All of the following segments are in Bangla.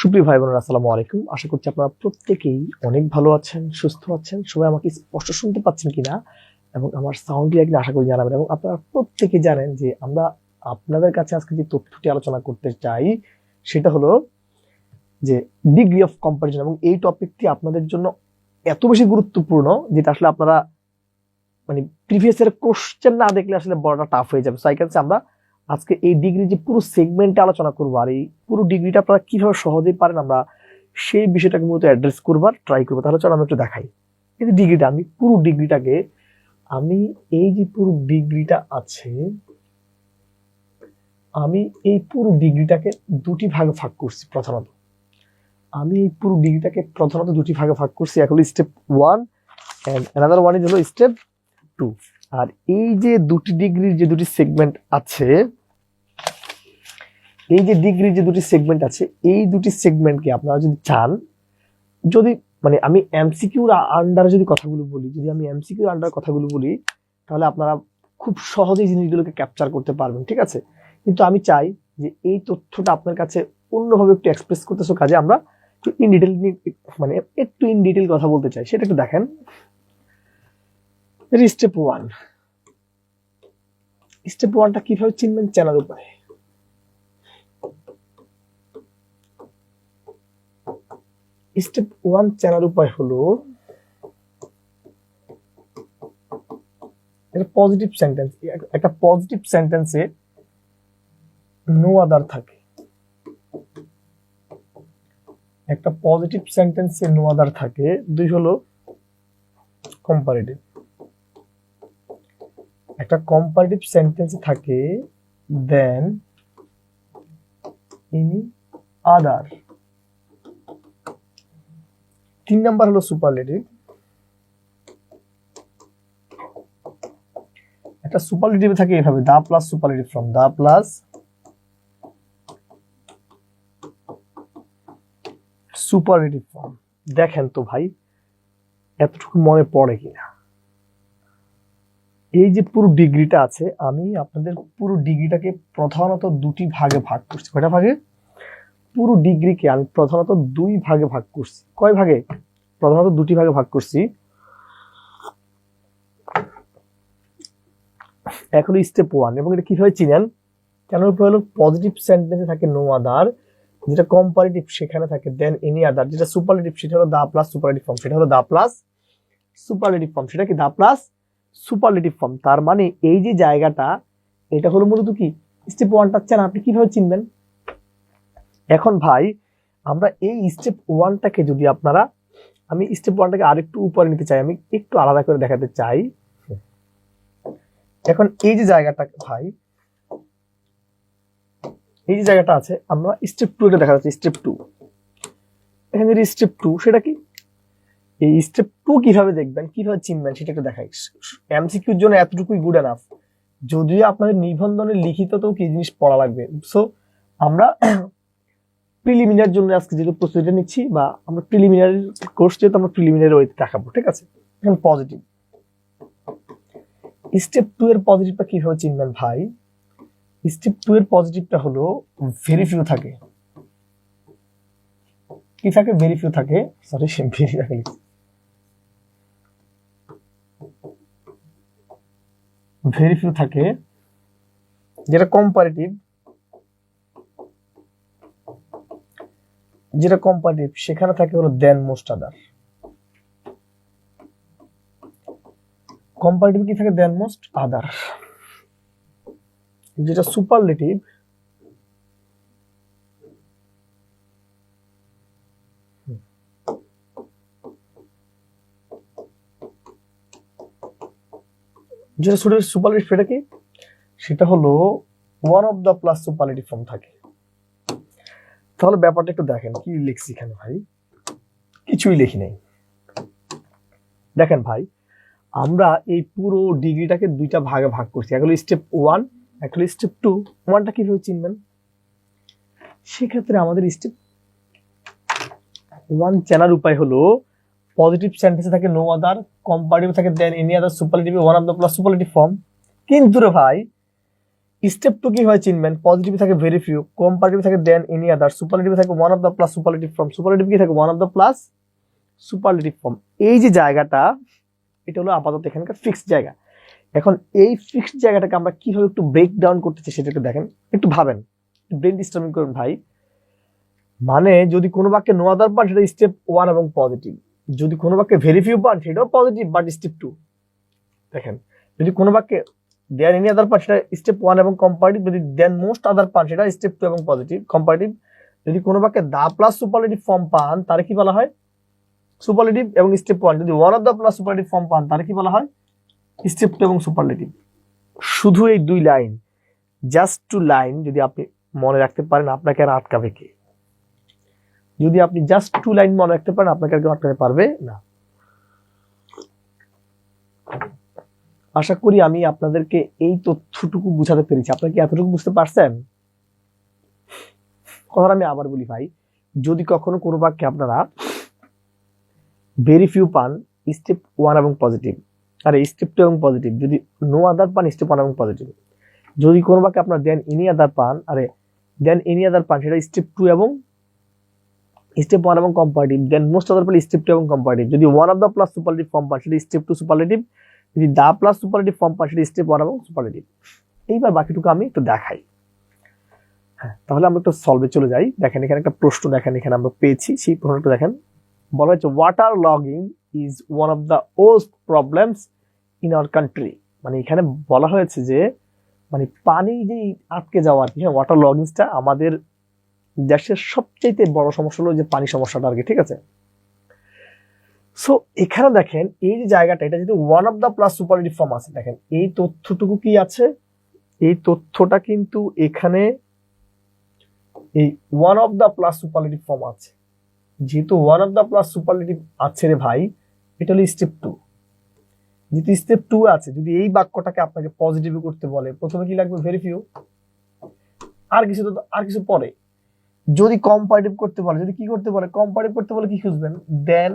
সুপ্রিয় ভাই বোনেরা, আসসালামু আলাইকুম। আশা করছি আপনারা প্রত্যেকেই অনেক ভালো আছেন, সুস্থ আছেন। সবাই আমাকে স্পষ্ট শুনতে পাচ্ছেন কিনা এবং আমার সাউন্ডটি একদিন আশা করি জানাবেন। এবং আপনারা প্রত্যেকে জানেন যে আমরা আপনাদের কাছে আজকে যে তথ্যটি আলোচনা করতে চাই সেটা হলো যে ডিগ্রি অফ কম্পারিজন। এবং এই টপিকটি আপনাদের জন্য এত বেশি গুরুত্বপূর্ণ যেটা আসলে আপনারা মানে প্রিভিয়াস এর কোশ্চেন না দেখলে আসলে বড়টা টাফ হয়ে যাবে। সো আই ক্যান সে আমরা আজকে এই ডিগ্রি যে পুরো সেগমেন্টে আলোচনা করবো, আর এই পুরো ডিগ্রিটা আপনারা কিভাবে সহজেই পারেন আমরা সেই বিষয়টাকে মূলত অ্যাড্রেস করবার ট্রাই করবো। তাহলে চলো আমি একটু দেখাই এই যে ডিগ্রিটা, আমি এই যে পুরো ডিগ্রিটা আছে, আমি এই পুরো ডিগ্রিটাকে দুটি ভাগে ভাগ করছি। প্রধানত দুটি ভাগে ভাগ করছি। এক হলো step 1 and another one is হলো স্টেপ 2। আর এই যে দুটি ডিগ্রির যে দুটি সেগমেন্ট আছে, এই দুটি সেগমেন্টকে আপনারা যদি চান, যদি মানে আমি এমসিকিউর আন্ডারে যদি কথাগুলো বলি, তাহলে আপনারা খুব সহজেই জিনিসগুলোকে ক্যাপচার করতে পারবেন, ঠিক আছে? কিন্তু আমি চাই যে এই তথ্যটা আপনার কাছে অন্যভাবে একটু এক্সপ্রেস করতেছো, কাজে আমরা একটু ইন ডিটেল কথা বলতে চাই। সেটা একটু দেখেন। স্টেপ 1, স্টেপ 1টা কিভাবে চিনবেন? চেনার উপায়। স্টেপ 1 চেনার উপায় হলো একটা পজিটিভ সেন্টেন্স। একটা পজিটিভ সেন্টেন্সে নো আদার থাকে। একটা পজিটিভ সেন্টেন্সে নো আদার থাকে। 2 হলো কম্পারেটিভ। একটা কম্পারেটিভ সেন্টেন্সে থাকে দেন এনি আদার। 3 নাম্বার হলো সুপারলেটিভ। একটা সুপারলেটিভে থাকে এইভাবে the plus superlative form, the plus superlative form. দেখেন তো ভাই এতটুকু মনে পড়ে কিনা। এই যে পুরো ডিগ্রিটা আছে, আমি আপনাদের পুরো ডিগ্রিটাকে প্রধানত দুটি ভাগে ভাগ করছি। কয়টা ভাগে? পুরো ডিগ্রিকে আমি প্রধানত 2 ভাগে ভাগ করছি। কয় ভাগে? প্রধানত 2টি ভাগে ভাগ করছি। এক হলো স্টেপ 1, এবং এটা কিভাবে চিনেন? কেন হলো পজিটিভ সেন্টেন্সে থাকে নো আদার, যেটা কম্পারেটিভ সেখানে থাকে দেন এনি আদার, যেটা সুপারলেটিভ সেটা হলো দা প্লাস সুপারলেটিভ ফর্ম, সেটা হলো দা প্লাস সুপারলেটিভ ফর্ম। সেটা কি? The plus superlative form. তার মানে এই যে জায়গাটা, এটা হলো মূলত কি স্টেপ 1টা চেনা। আপনি কিভাবে চিনবেন? এখন ভাই আমরা এই স্টেপ 1টাকে যদি আমি স্টেপ 1টাকে আরেকটু উপরে নিতে চাই, আমি একটু আলাদা করে দেখাতে চাই। এখন এই যে জায়গাটা ভাই, এই যে জায়গাটা আছে, আমরা স্টেপ 2 এটা দেখা যাচ্ছে। স্টেপ 2, এখানে যে স্টেপ 2 সেটা কি? এই স্টেপ 2 কিভাবে দেখবেন, কিভাবে চিনবেন সেটা একটু দেখাই। এমসিকিউর জন্য এতটুকুই গুড এনাফ। যদিও আপনাদের নিবন্ধনের লিখিততেও কি জিনিস পড়া লাগবে। সো আমরা প্রিলিমিনারির জন্য আজকে যেহেতু প্রস্তুতিটা নিচ্ছি, বা আমরা প্রিলিমিনারি কোর্স যেহেতু আমরা প্রিলিমিনারি ওয়েতে দেখাবো, ঠিক আছে? এখন পজিটিভ স্টেপ 2 এর পজিটিভটা কিভাবে চিনবেন ভাই? স্টেপ 2 এর পজিটিভটা হলো ভেরি ফিউ থাকে। কি থাকে? ভেরি ফিউ থাকে। সরি, ভেরি থাকে, ভেরি ফিউ থাকে। যেটা কম্পারেটিভ, সেখানে থাকে হলো দেন মোস্ট আদার। কম্পারেটিভ কি থাকে? দেন মোস্ট আদার। যেটা সুপারলেটিভ, সুপারলেটিভ সেটা কি? সেটা হলো one of the plus superlative form থাকে। তাহলে ব্যাপারটা একটু দেখেন কি লিখছি এখানে ভাই। কিছুই লিখি নাই। দেখেন ভাই, আমরা এই পুরো ডিগ্রিটাকে 2টা ভাগে ভাগ করছি। এক হলো স্টেপ 1, এক হলো স্টেপ 2। 1টা কিভাবে চিনবেন? সেক্ষেত্রে আমাদের স্টেপ 1 চেনার উপায় হলো পজিটিভ সেন্টেন্সে থাকে নো আদার, কম্পারেটিভ থাকে than any other, superlative one of the plus superlative form. কিন্তু রে ভাই স্টেপ টু কি হয় চিনবেন, পজিটিভ থাকে ভেরি ফিউ, কম্পারেটিভ থাকে দেন এনি আদার, সুপারলেটিভ থাকে one of the plus superlative form, superlative কি থাকে one of the plus superlative form. এই যে জায়গাটা এটা হলো আপাতত এখানকার ফিক্সড জায়গা। এখন এই ফিক্সড জায়গাটাকে আমরা কিভাবে একটু ব্রেক ডাউন করতেছি সেটা একটু দেখেন, একটু ভাবেন, ব্রেন ডিস্টার্বিং করুন ভাই। মানে যদি কোনো বাক্যে নো আদার পান সেটা স্টেপ ওয়ান এবং পজিটিভ, যদি কোনো বাক্যে ভেরি ফিউ পান সেটাও পজিটিভ বাট স্টেপ টু। দেখেন যদি কোনো বাক্যে দেন এনি আদার পান সেটা স্টেপ ওয়ান এবং কম্পারেটিভ, যদি দেন মোস্ট আদার পান সেটা স্টেপ টু এবং পজিটিভ কম্পারেটিভ। যদি কোনো বাক্যে দা প্লাস সুপারলেটিভ ফর্ম পান তার কি বলা হয় সুপারলেটিভ এবং স্টেপ ওয়ান, যদি one of the plus superlative form পান তার কি বলা হয় স্টেপ টু এবং সুপারলেটিভ। শুধু এই দুই লাইন, জাস্ট টু লাইন যদি আপনি মনে রাখতে পারেন আপনাকে আর আটকাবে কে? যদি আপনি জাস্ট টু লাইন মনে রাখতে পারেন আপনাকে আর কেউ আটকাতে পারবে না। আশা করি আমি আপনাদেরকে এই তথ্যটুকু বুঝাতে পেরেছি। আপনারা কি এতটুকু বুঝতে পারছেন? কথা আমি আবার বলি ভাই, যদি কখনো কোনো বাক্যে আপনারা ভেরি ফিউ পান স্টেপ ওয়ান এবং পজিটিভ, আর স্টেপ টু এবং পজিটিভ, যদি নো আদার পান স্টেপ ওয়ান এবং পজিটিভ, যদি কোনো বাক্যে আপনার দেন এনি আদার পান, দেন এনি আদার পান সেটা স্টেপ টু এবং স্টেপ ওয়ান এবং কম্পারেটিভ, দেন মোস্ট আদার পান স্টেপ টু এবং কম্পারেটিভ, যদি one of the plus superlative form পান সেটা স্টেপ টু সুপারলেটিভ, যদি দা প্লাস সুপারলেটিভ ফর্ম পান সেটা স্টেপ ওয়ান এবং সুপারলেটিভ। এইবার বাকিটুকু আমি একটু দেখাই। হ্যাঁ, তাহলে আমরা একটু সলভে চলে যাই। দেখেন এখানে একটা প্রশ্ন দেখেন এখানে আমরা পেয়েছি, সেই প্রশ্নটা দেখেন। বলা হয়েছে water logging is one of the worst problems in our country. মানে এখানে বলা হয়েছে যে মানে পানি যে আটকে যাওয়া আর কি, হ্যাঁ ওয়াটার লগিংসটা আমাদের দেশের সবচেয়ে বড় সমস্যা হলো যে পানি সমস্যাটা আর কি, ঠিক আছে। সো এখানে দেখেন এই যে জায়গাটা, এটা যদি one of the plus superlative form আছে, দেখেন এই তথ্যটুকু কি আছে, এই তথ্যটা কিন্তু এখানে এই one of the plus superlative form আছে। যেহেতু one of the plus superlative আছে রে ভাই, এটা হলো স্টেপ টু। যেহেতু স্টেপ টু আছে, যদি এই বাক্যটাকে আপনাকে পজিটিভ করতে বলে প্রথমে কি লাগবে ভেরি ফিউ, আর কিছু পরে। যদি কম্পারেটিভ করতে বলে, যদি কি করতে বলে কম্পারেটিভ করতে বলে কি খুঁজবেন দেন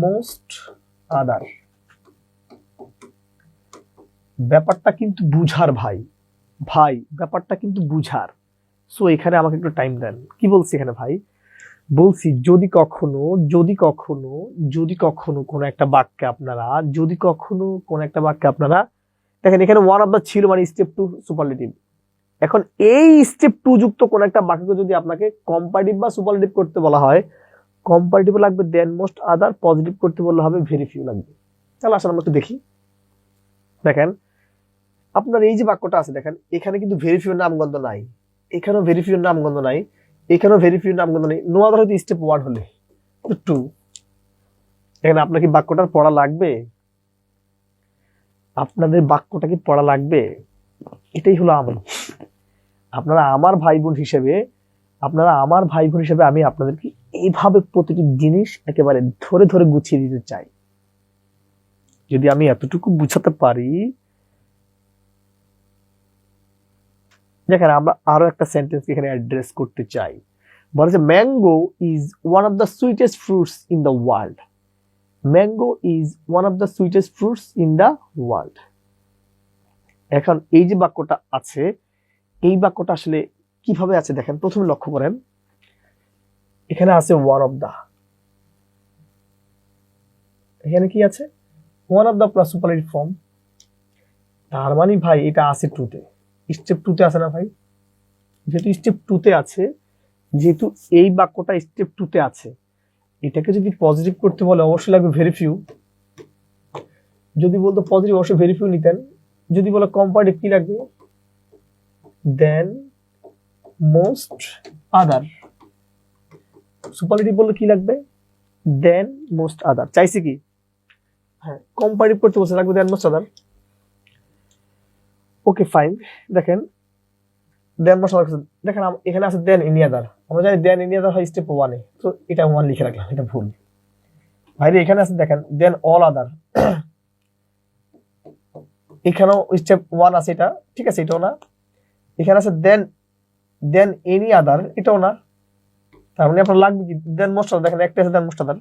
মোস্ট আদার। ব্যাপারটা কিন্তু বুঝার ভাই, ব্যাপারটা কিন্তু বুঝার। সো এখানে আমাকে একটু টাইম দেন। কি বলছি এখানে ভাই, বলছি যদি কখনো কোনো একটা বাক্যে আপনারা দেখেন এখানে ওয়ান অফ দ্য ছিল মানে স্টেপ টু সুপারলেটিভ। এখন এই স্টেপ টু যুক্ত কোন একটা বাক্যকে যদি আপনাকে কম্পারেটিভ বা সুপারলেটিভ করতে বলা হয়, কম্পারেটিভ লাগবে দেন মোস্ট আদার, পজিটিভ করতে বললে হবে ভেরি ফিউ লাগবে। তাহলে আসলে আমরা একটু দেখি। দেখেন আপনার এই যে বাক্যটা আছে, দেখেন এখানে কিন্তু ভেরি ফিউ নামগন্ধ নাই, এখানেও ভেরি ফিউ নামগন্ধ নাই, এখানেও ভেরি ফিউ নামগন্ধ নেই। নো আদার হয়তো স্টেপ ওয়ান হলে টু। এখানে আপনার কি বাক্যটার পড়া লাগবে? আপনাদের বাক্যটা কি পড়া লাগবে? এটাই হলো আপনারা আমার ভাই বোন হিসেবে আমি আপনাদেরকে এইভাবে প্রতিটি জিনিস একেবারে ধরে ধরে গুছিয়ে দিতে চাই। যদি আমি এতটুকু বুঝাতে পারি, দেখেন আমরা আরো একটা সেন্টেন্স এখানে অ্যাড্রেস করতে চাই। বলা যে mango is one of the sweetest fruits in the world. Mango is one of the sweetest fruits in the world. এখন এই যে বাক্যটা আছে, এই বাক্যটা আসলে কিভাবে আছে দেখেন, প্রথমে লক্ষ্য করেন এখানে আছে ওয়ান অফ দা, এখানে কি আছে one of the plus superlative form. তার মানে ভাই এটা আছে টুতে, স্টেপ টুতে আছে না ভাই? যেহেতু স্টেপ টুতে আছে, যেহেতু এই বাক্যটা স্টেপ টুতে আছে, এটাকে যদি পজিটিভ করতে বলে অবশ্যই লাগবে ভেরি ফিউ। যদি বলতো পজিটিভ অবশ্যই ভেরি ফিউ নিতেন। যদি বলে কম্পারেটিভ কি লাগবে দেন মোস্ট আদার। সুপারলেটিভ বললে কি লাগবে দেন মোস্ট আদার। চাইছি কি, হ্যাঁ কম্পারেটিভ করতে বলছে লাগবে দেন মোস্ট আদার। ওকে ফাইন। দেখেন দেন মোস্ট আদার, দেখেন এখানে আছে দেন এনি আদার। আমরা জানি দেন এনি আদার হয় স্টেপ ওয়ানে, তো এটা ওয়ান লিখে রাখলাম, এটা ভুল ভাইরে। এখানে আছে দেখেন দেন অল আদার, এখানেও স্টেপ ওয়ান আছে, এটা ঠিক আছে, এটাও না। এখানে আছে দেন এনি আদার, এটাও না। তার মানে আপনার লাগবে কি দেন মোস্ট আদার। দেখেন একটা আছে দেন মোস্ট আদার।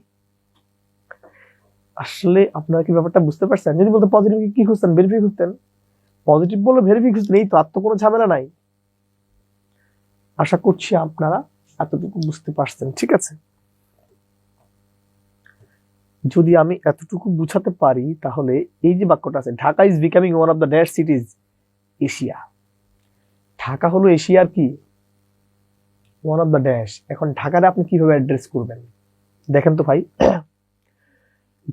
আসলে আপনারা কি ব্যাপারটা বুঝতে পারছেন? যদি বলতে পজিটিভ কি খুঁজতেন, ভেরি ফিউ খুঁজতেন। পজিটিভ বলে ভেরিফিকেশন নেই তো, আর তো কোনো ঝামেলা নাই। আশা করছি আপনারা এতটুকু বুঝতে পারছেন, ঠিক আছে? যদি আমি এতটুকু বুঝাতে পারি তাহলে এই যে বাক্যটা আছে, Dhaka is becoming one of the dash সিটিজ Asia. Dhaka হলো এশিয়ার কি ওয়ান অফ দ্য ড্যাশ। এখন ঢাকাটা আপনি কিভাবে অ্যাড্রেস করবেন দেখেন তো ভাই।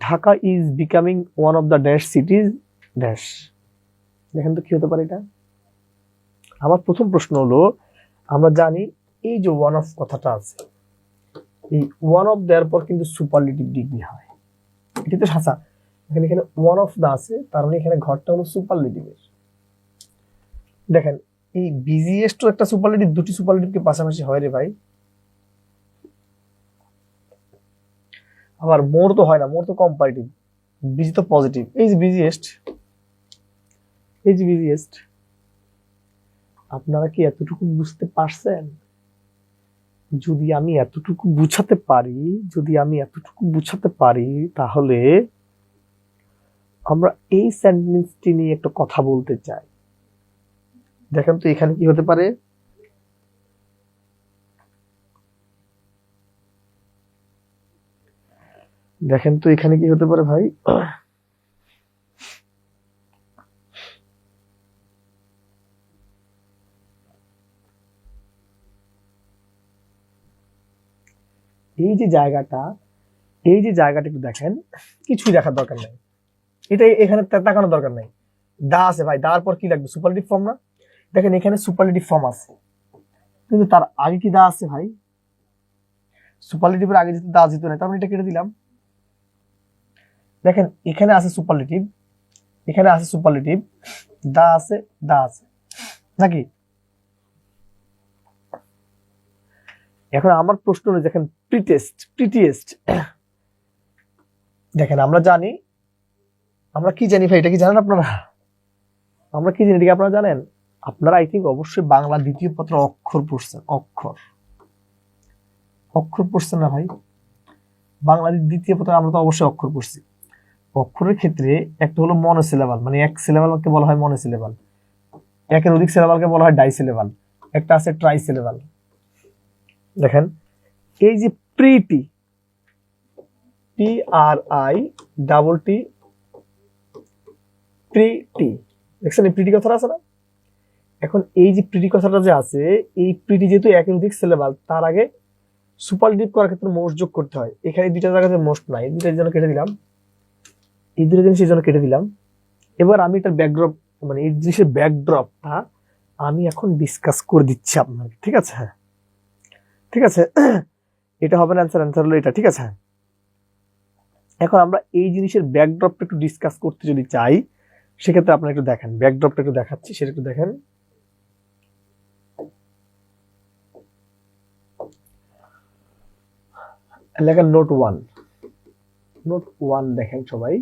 Dhaka is becoming one of the dash সিটিজ dash, দেখেন তো কি হতে পারে এটা। আমার প্রথম প্রশ্ন হলো, আমরা জানি এই যে ওয়ান অফ কথাটা আছে, এই ওয়ান অফ দেওয়ার পর কিন্তু সুপারলেটিভ ডিগ্রি হয়, এটা তো সাঁচা। এখানে এখানে ওয়ান অফ দা আছে, তার মানে এখানে ঘরটা হলো সুপারলেটিভের। দেখেন এই বিজিএস তো একটা সুপারলেটিভ, দুটি সুপারলেটিভকে পাশাপাশি হয় রে ভাই। আবার মোর তো হয় না, মোর তো কম্পারেটিভ, বিজি তো পজিটিভ। এই যে বিজিএস্ট, এই যে বিজিএস্ট, আপনারা কি এতটুকু বুঝতে পারছেন? যদি আমি এতটুকু বুঝাতে পারি, যদি আমি এতটুকু বুঝাতে পারি, তাহলে আমরা এই সেন্টেন্সটি নিয়ে একটা কথা বলতে চাই। দেখেন তো এখানে কি হতে পারে। দেখেন তো এখানে কি হতে পারে ভাই। এই যে জায়গাটা, এই যে জায়গাটা একটু দেখেন, কিছুই দেখার দরকার নাই, এটা এখানে তাকানোর দরকার নাই। দা আছে ভাই, দার পর কি লাগবে? সুপারলেটিভ ফর্ম না? দেখেন এখানে সুপারলেটিভ ফর্ম আছে, কিন্তু তার আগে কি দা আছে ভাই? সুপারলেটিভের আগে যেতে দা যেত না, তার মানে এটা কেটে দিলাম। দেখেন এখানে আছে সুপারলেটিভ, এখানে আছে সুপারলেটিভ, দা আছে, দা আছে নাকি? এখন আমার প্রশ্ন হলো, দেখেন প্রিটেস্ট, প্রিটিয়েস্ট, দেখেন আমরা জানি, আমরা কি জানি ভাই, এটা কি জানেন আপনারা? আমরা কি জানি এটা কি আপনারা জানেন? আপনারা আই থিঙ্ক অবশ্যই বাংলা দ্বিতীয় পত্র অক্ষর পড়ছেন, অক্ষর, অক্ষর পড়ছেন না ভাই? বাংলা দ্বিতীয় পত্র আমরা তো অবশ্যই অক্ষর পড়ছি। অক্ষরের ক্ষেত্রে একটা হলো মনোসিলেবাল, মানে এক সিলেবালকে বলা হয় মনোসিলেবাল, একের অধিক সিলেবালকে বলা হয় ডাইসিলেবাল, একটা আছে ট্রাইসিলেবাল। দেখেন এই যে pretty, P R I double T, pretty, দেখছেন এই প্রিটি কথাটা আছে না? এখন এই যে প্রিটি কথাটা যে আছে, এই প্রিটি যেহেতু একের অধিক সিলেবাল, তার আগে সুপারলেটিভ করার ক্ষেত্রে মোস্ট যোগ করতে হয়। এখানে দুইটা জায়গাতে মোস্ট নাই, এই দুইটার জন্য কেটে দিলাম, এই দুটো জিনিসের জন্য কেটে দিলাম। এবার আমি এটার ব্যাকড্রপ, মানে এই জিনিসের ব্যাকড্রপটা আমি এখন ডিসকাস করে দিচ্ছি আপনাকে, ঠিক আছে? হ্যাঁ ঠিক আছে, এটা হবে না অ্যান্সার, অ্যান্সার হলো এটা, ঠিক আছে? এখন আমরা এই জিনিসের ব্যাকড্রপটা একটু ডিসকাস করতে যদি চাই, সেক্ষেত্রে আপনারা একটু দেখেন, ব্যাকড্রপটা একটু দেখাচ্ছি, সেটা একটু দেখেন। লেখেন নোট ওয়ান, নোট ওয়ান দেখেন সবাই।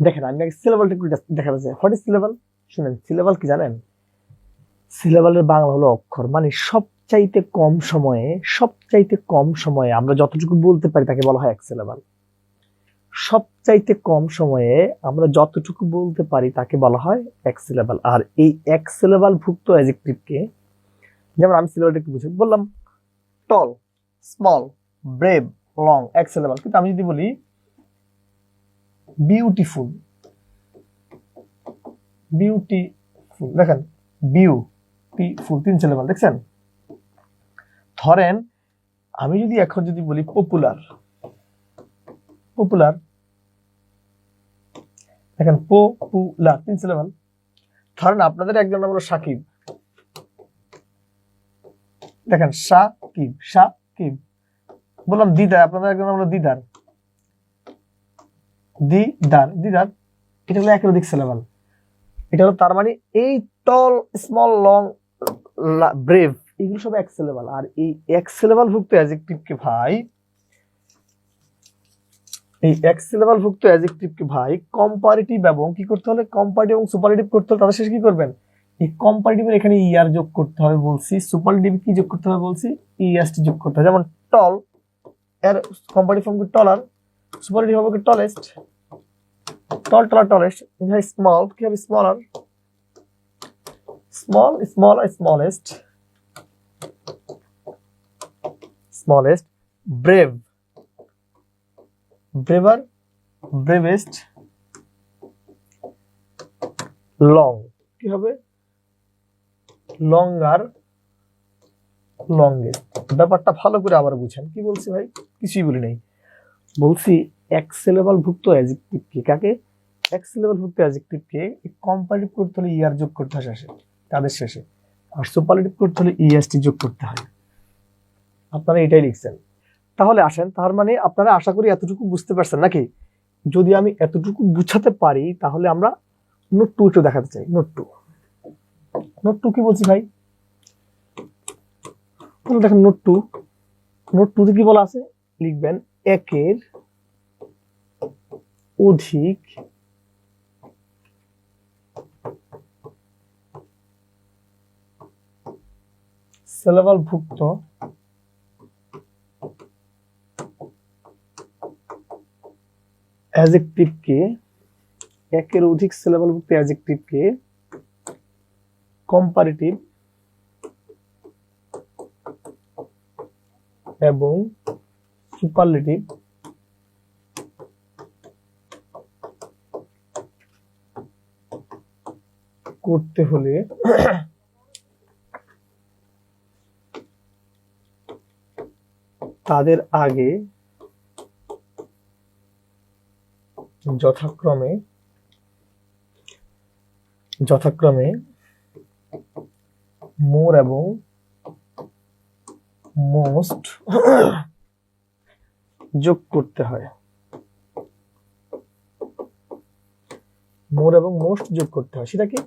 দেখেন আমি আগে সিলেবালটা একটু দেখা যাচ্ছে। What is syllable? শুনেন, সিলেবাল কি জানেন? সিলেবালের বাংলা হলো অক্ষর, মানে সবচাইতে কম সময়ে আমরা যতটুকু বলতে পারি তাকে বলা হয় এক সিলেবাল। সবচাইতে কম সময়ে আমরা যতটুকু বলতে পারি তাকে বলা হয় এক সিলেবাল। আর এই এক সিলেবাল ভুক্ত অ্যাডজেক্টিভকে, যেমন আমি সিলেবালটা একটু বুঝে বললাম, টল, স্মল, ব্রেভ, লং, এক সিলেবাল। কিন্তু আমি যদি বলি বিউটিফুল, দেখেন বিউটিফুল, 3 সিলেবাল, দেখছেন? ধরেন আমি যদি এখন যদি বলি পপুলার, দেখেন পপুলার, 3 সিলেবাল। ধরেন আপনাদের একজন নাম হলো সাকিব, দেখেন সাকিব। বললাম দিদার, আপনাদের একজন নাম হলো দিদার, এটা হলো একের অধিক সিলেবাল। এটা হলো, তার মানে এই টল, স্মল, লং, ব্রেভ এগুলো সব এক সিলেবাল। আর এই এক সিলেবাল ভুক্ত অ্যাডজেক্টিভকে ভাই, কম্পারেটিভ এবং কি করতে হলে, কম্পারেটিভ এবং সুপারলেটিভ করতে হলে তাদের শেষে কি করবেন? এই কম্পারেটিভের এখানে ইয়ার যোগ করতে হবে বলছি, সুপারলেটিভ কি যোগ করতে হবে বলছি, ইএসটি যোগ করতে হবে। যেমন টল এর কম্পারেটিভ ফর্ম কি টলার, সুপারলেটিভ হবে কি টলেস্ট, টলেস্ট। স্মল কি হবে, স্মলার, স্মলেস্ট, ব্রেভেস্ট, লং কি হবে, লঙ্গার, লংগেস্ট। ব্যাপারটা ভালো করে আবার বুঝেন, কি বলছি ভাই? কিছুই বলি নাই, বলছি এক সিলেবাল ভুক্ত অ্যাডজেক্টিভকে, কাকে? এক সিলেবাল ভুক্ত অ্যাডজেক্টিভকে কম্পারেটিভ করতে হলে ইয়ার যোগ করতে হয় শেষে, তাদের শেষে। আর সুপারলেটিভ করতে হলে ইএসটি যোগ করতে হয়। আপনারা এটাই লিখছেন। তাহলে আসেন, তার মানে আপনারা আশা করি এতটুকু বুঝতে পারছেন নাকি? যদি আমি এতটুকু বুঝাতে পারি তাহলে আমরা নোট 2 একটু দেখাতে চাই। নোট 2 কি বলছি ভাই? দেখেন নোট 2 কি বলা আছে, লিখবেন একের অধিক সিলেবাল ভুক্ত অ্যাডজেক্টিভকে, একের অধিক সিলেবাল ভুক্ত অ্যাডজেক্টিভকে কম্পারেটিভ এবং সুপারলেটিভ করতে হলে তাদের আগে যথাক্রমে মোর এবং মোস্ট যোগ করতে হয়। মোর এবং মোস্ট যোগ করতে হয়, সেটা কি?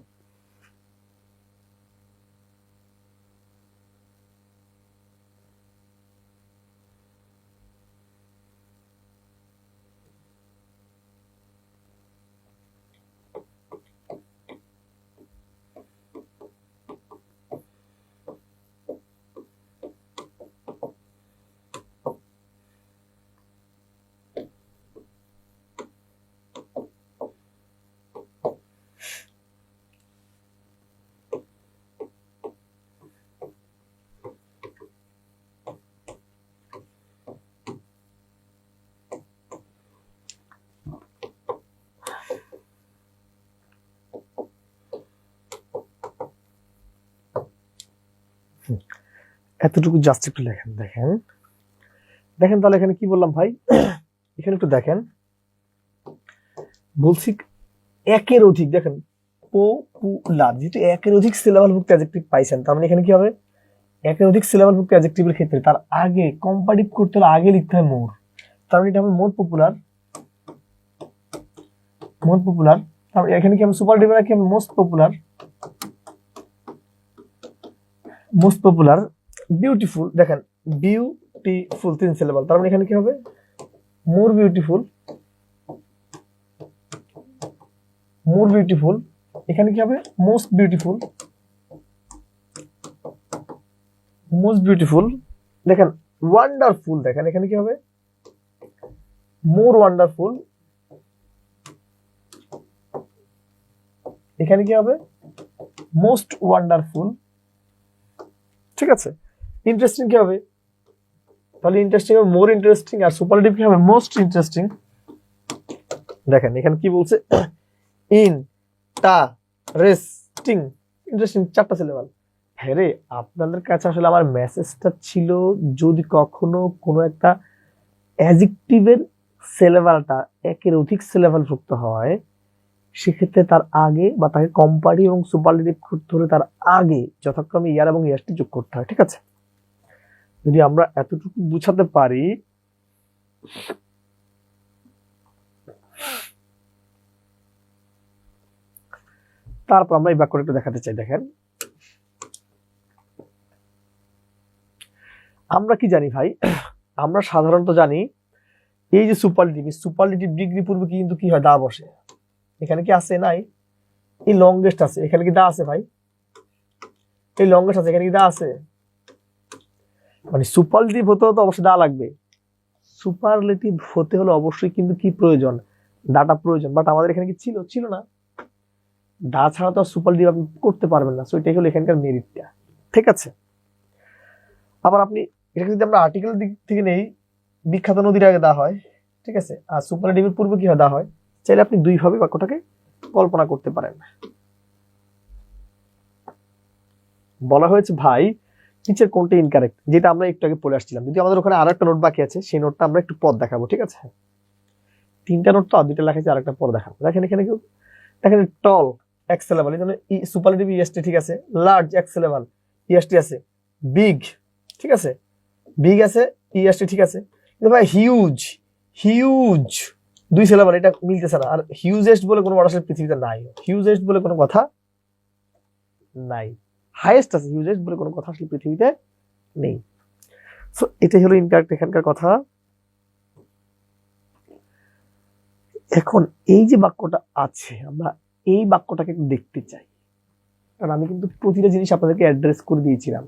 এতটুকু জাস্ট একটু দেখেন তাহলে এখানে কি বললাম ভাই? এখানে একটু দেখেন, বলছি একের অধিক, দেখেন পপুলার, যেহেতু একের অধিক সিলেবাল ভুক্ত অ্যাডজেক্টিভ পাইছেন, তার মানে এখানে কি হবে? একের অধিক সিলেবাল ভুক্ত অ্যাডজেক্টিভের ক্ষেত্রে তার আগে কম্পারেটিভ করতে হলে আগে লিখতে হয় মোর, তার মানে এটা হবে মোর পপুলার। তারপর এখানে কি হবে? সুপারলেটিভ কি হবে? Most popular. বিউটিফুল, দেখেন বিউটিফুল 3 সিলেবাল, তার মানে এখানে কি হবে? মোর বিউটিফুল, মোর বিউটিফুল, এখানে কি হবে মোস্ট বিউটিফুল, মোস্ট বিউটিফুল। দেখেন ওয়ান্ডারফুল, দেখেন এখানে কি হবে মোর ওয়ান্ডারফুল, এখানে কি হবে মোস্ট ওয়ান্ডারফুল। ঠিক আছে, ইন্টারেস্টিং কি হবে তাহলে ইন্টারেস্টিং হবে মোর ইন্টারেস্টিং, আর সুপারলেটিভ কি হবে মোস্ট ইন্টারেস্টিং। দেখেন এখানে কি বলছে ইন টা রেস্টিং ইন্টারেস্টিং, 4টা সিলেবাল। হ্যাঁ রে, আপনাদের কাছে আসলে আমার মেসেজটা ছিল যদি কখনো কোনো একটা অ্যাডজেক্টিভের সিলেবালটা একের অধিক সিলেবাল যুক্ত হয় সেক্ষেত্রে তার আগে বা তাকে কম্পারেটিভ এবং সুপারলেটিভ করতে হলে তার আগে যথাক্রমে ইয়ার এবং ইয়াসটি যোগ করতে হয়। ঠিক আছে, যদি আমরা এতটুকু বুঝাতে পারি তারপর আমরা এই বাক্যটা একটু দেখাতে চাই। দেখেন আমরা কি জানি ভাই, আমরা সাধারণত জানি এই যে সুপারলেটিভ ডিগ্রি পূর্বে কিন্তু কি হয় দা বসে, এখানে কি আছে নাই, এই লংগেস্ট আছে, এখানে কি দা আছে ভাই, এই লংগেস্ট আছে, এখানে কি দা আছে, মানে সুপারলেটিভ হতে হলে অবশ্যই দা লাগবে, সুপারলেটিভ হতে হলে অবশ্যই কিন্তু কি প্রয়োজন, দাটা প্রয়োজন। বাট আমাদের এখানে কি ছিল, ছিল না, দা ছাড়া তো সুপারলেটিভ আপনি করতে পারবেন না। সো এটাই হলো এখানকার মেরিটটা। ঠিক আছে, আবার আপনি এটা যদি আমরা আর্টিকেলের দিক থেকে নেই, বিখ্যাত নদীর আগে দা হয়। ঠিক আছে, আর সুপারলেটিভের পূর্বে কি হয় দা হয়। চাইলে আপনি দুইভাবে বাক্যটাকে কল্পনা করতে পারেন। বলা হয়েছে ভাই নিচের কোনটা ইনকারেক্ট, যেটা আমরা একটু আগে পড়ে আসছিলাম। যদি আমাদের ওখানে আরেকটা নোট বাকি আছে সেই নোটটা আমরা একটু পর দেখাবো। ঠিক আছে, 3টা নোট তো, 2টা লেখা আছে, আরেকটা পর দেখাবো। দেখেন এখানে কেউ দেখেন টল এক সিলেবাল, এই জন্য সুপারলেটিভ ইএসটি ঠিক আছে, লার্জ এক সিলেবাল ইএসটি আছে, বিগ ঠিক আছে, বিগ আছে ইএসটি ঠিক আছে, কিন্তু ভাই হিউজ, হিউজ 2 সিলেবাল, এটা মিলতেছে না। আর হিউজেস্ট বলে কোনো ওয়ার্ড আসলে পৃথিবীতে নাই, হিউজেস্ট বলে কোনো কথা নাই, হাইয়েস্ট আছে, হিউজেস্ট বলে কোনো কথা আসলে পৃথিবীতে নেই। সো এটাই হলো ইনকারেক্ট এখানকার কথা। এখন এই যে বাক্যটা আছে আমরা এই বাক্যটাকে একটু দেখতে চাই, কারণ আমি কিন্তু প্রতিটা জিনিস আপনাদেরকে অ্যাড্রেস করে দিয়েছিলাম।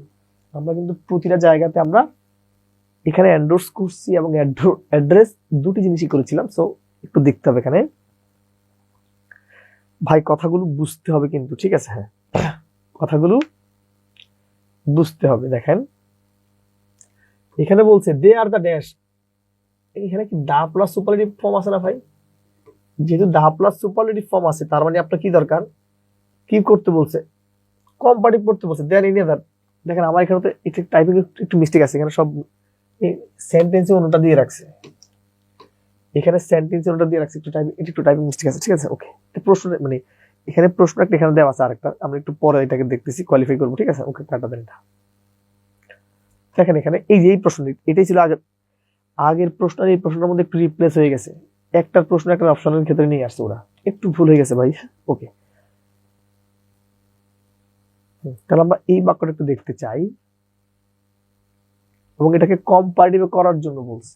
আমরা কিন্তু প্রতিটা জায়গাতে আমরা এখানে এন্ডোর্স করছি এবং অ্যাড্রেস দুটি জিনিসই করেছিলাম। সো একটু দেখতে হবে এখানে ভাই, কথাগুলো বুঝতে হবে কিন্তু। ঠিক আছে, হ্যাঁ কথাগুলো বুঝতে হবে। দেখেন এখানে বলছে দে আর দ্য ড্যাশ, এখানে কি দা প্লাস সুপারলেটিভ ফর্ম আছে না ভাই? যেহেতু দা প্লাস সুপারলেটিভ ফর্ম আছে তার মানে আপনার কি দরকার, কি করতে বলছে, কম্পারেটিভ করতে বলছে, দেন ইন আদার। দেখেন আমার এখানে তো টাইপিং একটু মিস্টেক আছে, এখানে সব সেন্টেন্সে অন্যটা দিয়ে রাখছে, এখানে সেন্টেন্সে অন্যটা দিয়ে রাখছে, একটু টাইপিং মিস্টেক আছে। ঠিক আছে, ওকে। প্রশ্ন মানে এখানে প্রশ্ন একটা এখানে দেওয়া আছে আরেকটা, আমরা একটু পরে এটাকে দেখতেছি, কোয়ালিফাই করবো। ঠিক আছে, ওকে কাটা দেন এটা। দেখেন এখানে এই যে এই প্রশ্ন, এটাই ছিল আগের প্রশ্ন, এই প্রশ্নটার মধ্যে একটু রিপ্লেস হয়ে গেছে, একটা প্রশ্ন একটা অপশনের ক্ষেত্রে নিয়ে আসছে, ওরা একটু ভুল হয়ে গেছে ভাই। ওকে, তাহলে আমরা এই বাক্যটা একটু দেখতে চাই এবং এটাকে কম্পারেটিভ করার জন্য বলছে।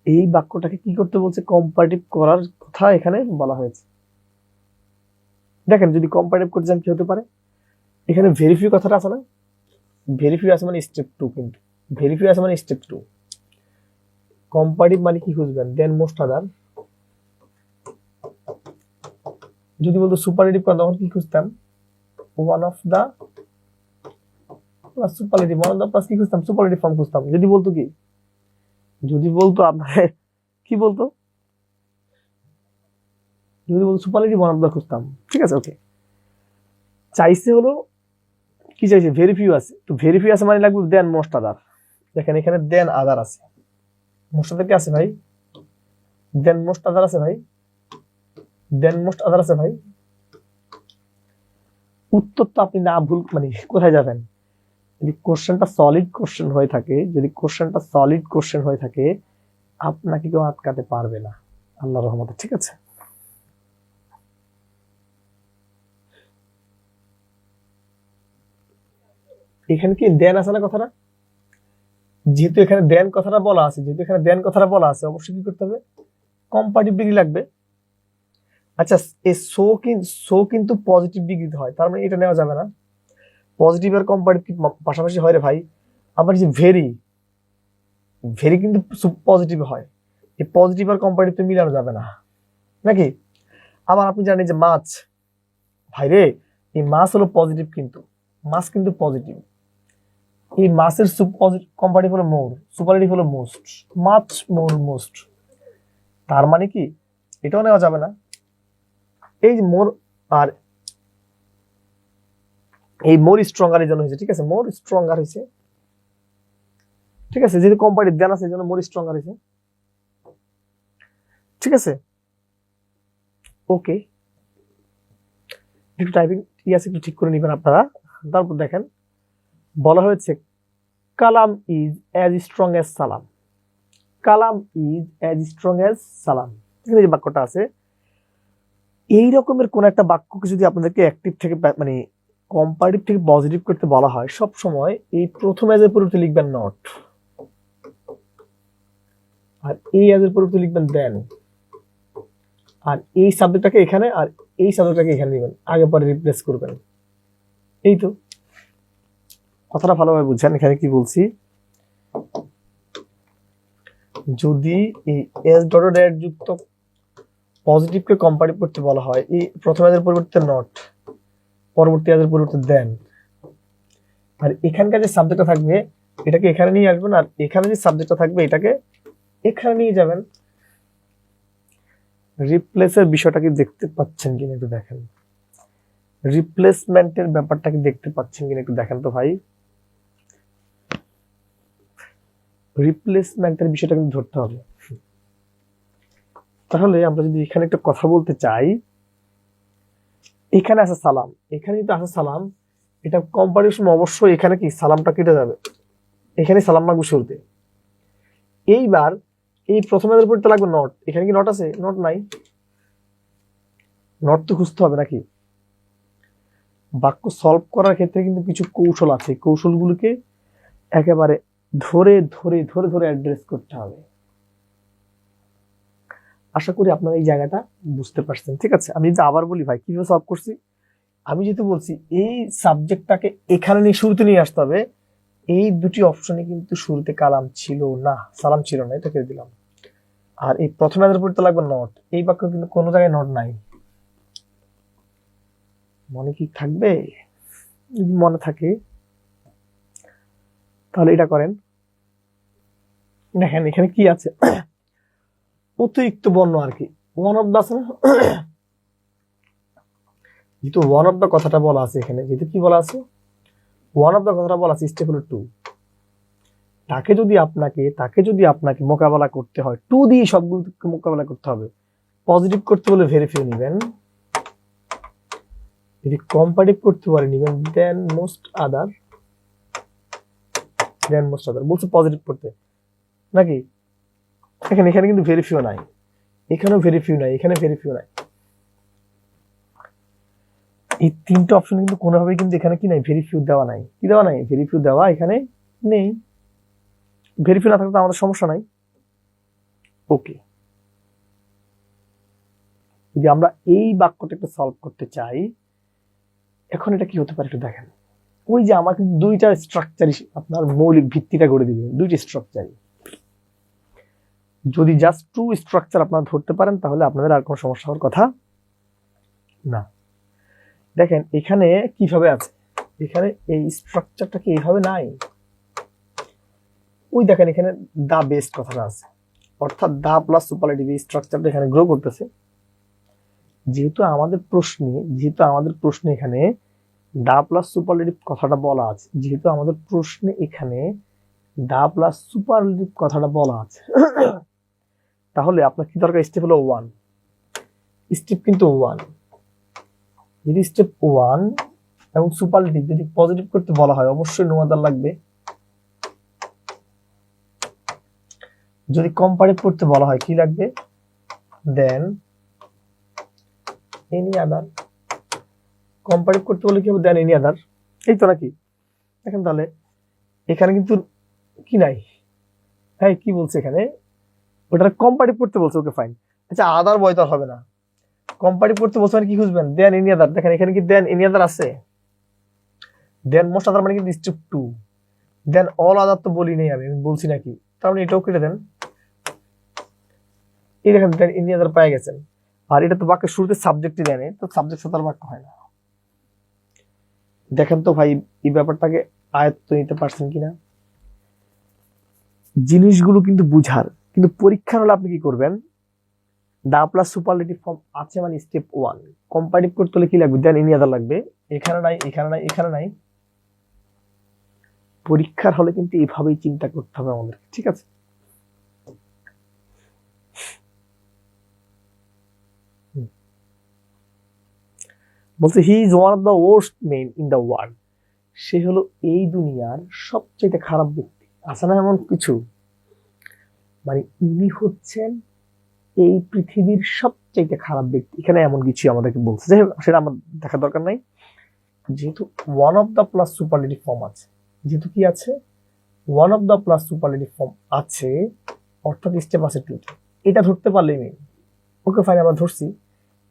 এই বাক্যটাকে কি করতে বলছে, কম্পারেটিভ করার কথা এখানে বলা হয়েছে। দেখেন যদি কম্পারেটিভ করতে চান কি হতে পারে, এখানে ভেরিফাই কথাটা আছে না, ভেরিফাই আছে মানে স্টেপ 2, কিন্তু ভেরিফাই আছে মানে স্টেপ 2। কম্পারেটিভ মানে কি খুঁজবেন, দেন মোস্ট আদার। যদি বলতো সুপারলেটিভ করেন তখন কি খুঁজতাম, one of the plus superlative, one of the plus কি খুঁজতাম, সুপারলেটিভ ফর্ম খুঁজতাম। যদি বলতো কি, যদি বলতো আপনার কি বলতো, যদি বলতো সুপারলেটিভ ওয়ান অফ দা খুঁজতাম। ঠিক আছে, ওকে। চাইছে হলো কি চাইছে, ভেরিফাই আছে, তো ভেরিফাই আছে মানে লাগবে দেন মোস্ট আদার। দেখেন এখানে দেন আদার আছে, মোস্ট আদার কি আছে ভাই, দেন মোস্ট আদার আছে ভাই, দেন মোস্ট আদার আছে ভাই। উত্তর তো আপনি না ভুল মানে কোথায় যাবেন, যদি কোশ্চেনটা সলিড কোশ্চেন হয়ে থাকে, যদি কোশ্চেনটা সলিড কোশ্চেন হয়ে থাকে আপনাকে কেউ আটকাতে পারবে না আল্লাহর রহমতে। ঠিক আছে, এখানে কি দেন আছে না কথাটা, যেহেতু এখানে দেন কথাটা বলা আছে, যেহেতু এখানে দেন কথাটা বলা আছে অবশ্যই কি করতে হবে, কম্পারেটিভ ডিগ্রি লাগবে। আচ্ছা, এই সো কিন্তু পজিটিভ ডিগ্রিতে হয়, তার মানে এটা নেওয়া যাবে না। পজিটিভ আর কম্পারেটিভ পাশাপাশি হয় রে ভাই। আবার যে ভেরি, ভেরি কিন্তু পজিটিভ হয়, এই পজিটিভ আর কম্পারেটিভ তো মিলানো যাবে না নাকি? আবার আপনি জানেন যে মাছ, ভাই রে, এই মাছ হলো পজিটিভ, কিন্তু মাছ কিন্তু পজিটিভ, এই মাছের কম্পারেটিভ হলো মোর, সুপারলেটিভ হলো মোস্ট, মাছ মোর মোস্ট, তার মানে কি এটাও নেওয়া যাবে না। এই যে মোর, আর এই মোর স্ট্রঙ্গার এই জন্য হয়েছে, ঠিক আছে, মোর স্ট্রঙ্গার হয়েছে, ঠিক আছে, যেহেতু কম্পারেটিভ দেন আছে এই জন্য মোর স্ট্রঙ্গার হয়েছে, ঠিক আছে, ওকে। একটু টাইপিং আছে, একটু ঠিক করে নিবেন আপনারা। তারপর দেখেন বলা হয়েছে কালাম ইজ অ্যাজ স্ট্রং অ্যাজ সালাম, কালাম ইজ অ্যাজ স্ট্রং অ্যাজ সালাম, এখানে যে বাক্যটা আছে, এই রকমের কোন একটা বাক্যকে যদি আপনাদেরকে অ্যাক্টিভ থেকে মানে কম্পারেটিভ থেকে পজিটিভ করতে বলা হয়, সব সময় এই প্রথম অ্যাজের পরিবর্তে লিখবেন নট, আর এই অ্যাজের পরিবর্তে লিখবেন দেন, আর এই সাবজেক্টটাকে এখানে আর এই সাবজেক্টটাকে এখানে নেবেন, আগে পরে রিপ্লেস করবেন। এই তো, কথাটা ভালোভাবে বুঝছেন এখানে কি বলছি। যদি এই এস ডট এর যুক্ত পজিটিভকে কম্পারেটিভ করতে বলা হয়, এই প্রথম অ্যাজের পরিবর্তে নট, পরবর্তী অ্যাজের পরিবর্তে দেন, আর এখানকার যে সাবজেক্টটা থাকবে এটাকে এখানে নিয়ে আসবেন, আর এখানে যে সাবজেক্টটা থাকবে এটাকে এখানে নিয়ে যাবেন। রিপ্লেসের বিষয়টা কি দেখতে পাচ্ছেন কিনা একটু দেখেন, রিপ্লেসমেন্টের ব্যাপারটা কি দেখতে পাচ্ছেন কিনা একটু দেখেন তো ভাই। রিপ্লেসমেন্টের বিষয়টা কিন্তু ধরতে হবে। তাহলে আমরা যদি এখানে একটা কথা বলতে চাই, এখানে আছে সালাম, এখানে তো আছে সালাম, এটা কম্পারিশন অবশ্যই এখানে কি সালামটা কেটে যাবে, এখানে সালাম লাগবে শুরুতে। এইবার এই প্রথমের পড়তে লাগবে নট, এখানে কি নট আছে? নট নাই, নট তো খুঁজতে হবে নাকি? বাক্য সলভ করার ক্ষেত্রে কিন্তু কিছু কৌশল আছে, কৌশলগুলোকে একেবারে ধরে ধরে ধরে ধরে অ্যাড্রেস করতে হবে। আশা করি আপনারা এই জায়গাটা বুঝতে পারছেন, ঠিক আছে। আমি যদি আবার বলি ভাই কিভাবে সলভ করছি, আমি যেহেতু বলছি এই সাবজেক্টটাকে এখানে নিয়ে শুরুতে নিয়ে আসতে হবে, এই দুটি অপশনে কিন্তু শুরুতে কালাম ছিল না, সালাম ছিল না, এটা কেটে দিলাম। আর এই প্রথমে পড়তে লাগবে নট, এই বাক্য কিন্তু কোনো জায়গায় নট নাই। মনে কি থাকবে? যদি মনে থাকে তাহলে এটা করেন। দেখেন এখানে কি আছে, অতিরিক্ত বর্ণ আর কি, ওয়ান অফ দা আছে না, যেহেতু ওয়ান অফ দা কথাটা বলা আছে এখানে, যেহেতু কি বলা আছে, ওয়ান অফ দা কথাটা বলা আছে, স্টেপ হলো টু। তাকে যদি আপনাকে মোকাবেলা করতে হয়, টু দিয়ে সবগুলোকে মোকাবেলা করতে হবে। পজিটিভ করতে বলে ভেরি ফিউ নিবেন, যদি কম্পারেটিভ করতে পারে নিবেন দেন মোস্ট আদার, বলছে পজিটিভ করতে নাকি? এখানে কিন্তু ভেরি ফিউ নাই, এখানেও ভেরি ফিউ নাই, এখানে ভেরি ফিউ নাই, এই তিনটা অপশন কিন্তু কোনোভাবেই কিন্তু এখানে কি নাই, ভেরি ফিউ দেওয়া নাই। কি দেওয়া নাই? ভেরি ফিউ দেওয়া এখানে নেই। ভেরি ফিউ না থাকলে তো আমাদের সমস্যা নাই। ওকে, যদি আমরা এই বাক্যটা একটু সলভ করতে চাই, এখন এটা কি হতে পারে একটু দেখেন। ওই যে আমাকে দুইটা স্ট্রাকচারই আপনার মৌলিক ভিত্তিটা গড়ে দিবে, দুইটা স্ট্রাকচারই। যদি জাস্ট টু স্ট্রাকচার আপনারা ধরতে পারেন তাহলে আপনাদের আর কোনো সমস্যা হওয়ার কথা না। দেখেন এখানে কিভাবে আছে, এখানে এই স্ট্রাকচারটা কি এইভাবে নাই, ওই দেখেন এখানে দা বেস্ট কথাটা আছে, অর্থাৎ দা প্লাস সুপারলেটিভ এই স্ট্রাকচারটা এখানে গ্রো করতেছে। যেহেতু আমাদের প্রশ্নে এখানে দা প্লাস সুপারলেটিভ কথাটা বলা আছে, যেহেতু আমাদের প্রশ্নে এখানে দা প্লাস সুপারলেটিভ কথাটা বলা আছে, তাহলে আপনার কি দরকার? স্টেপ হলো ওয়ান, স্টেপ কিন্তু ওয়ান। যদি স্টেপ ওয়ান এবং সুপারলেটিভ যদি পজিটিভ করতে বলা হয় অবশ্যই নো আদার লাগবে, যদি কম্পারেটিভ করতে বলা হয় কি লাগবে? দেন এনি আদার। কম্পারেটিভ করতে বলে কি হবে? দেন এনি আদার, এই তো নাকি? দেখেন তাহলে এখানে কিন্তু কি নাই, হ্যাঁ কি বলছে এখানে, ওটা কম্পারেটিভ করতে বলছে, ওকে ফাইন। আচ্ছা আদার বয় তো হবে না, কম্পারেটিভ করতে বলছে মানে কি খুঁজবেন, দেন এনি আদার। দেখেন এখানে কি দেন এনি আদার আছে, দেন মোস্ট আদার মানে কিন্তু স্টেপ 2, দেন অল আদার তো বলি নেই, আমি বলছি নাকি, তার মানে এটাও কেটে দেন। এই দেখেন দেন এনি আদার পেয়ে গেছেন। আর এটা তো বাক্যের শুরুতে সাবজেক্টই দেয়, তো সাবজেক্ট সাথে আর বাক্য হয় না। দেখেন তো ভাই এই ব্যাপারটাকে আয়ত্ত নিতে পারছেন কিনা। জিনিসগুলো কিন্তু বুঝার, কিন্তু পরীক্ষার হলে আপনি কি করবেন, দা প্লাস সুপারলেটিভ ফর্ম আছে মানে স্টেপ 1, কম্পারেটিভ করতে হলে কি লাগবে, দেন এনি আদার লাগবে। এখানে নাই, এখানে নাই, এখানে নাই। পরীক্ষার হলে কিন্তু এইভাবেই চিন্তা করতে হবে আমাদের, ঠিক আছে। বলছে he is one of the worst men in the world, সে হলো এই দুনিয়ার সবচেয়ে খারাপ ব্যক্তি। আছে না এমন কিছু, মানে উনি হচ্ছেন এই পৃথিবীর সবচেয়ে খারাপ ব্যক্তি, এখানে এমন কিছু আমাদেরকে বলছে, সেটা আমার দেখার দরকার নাই। যেহেতু one of the plus superlative form আছে, যেহেতু কি আছে, one of the plus superlative form আছে, অর্থাৎ স্টেপ আছে 2, এটা ধরতে পারলেই মেন। ওকে ফাইন, আমরা ধরছি।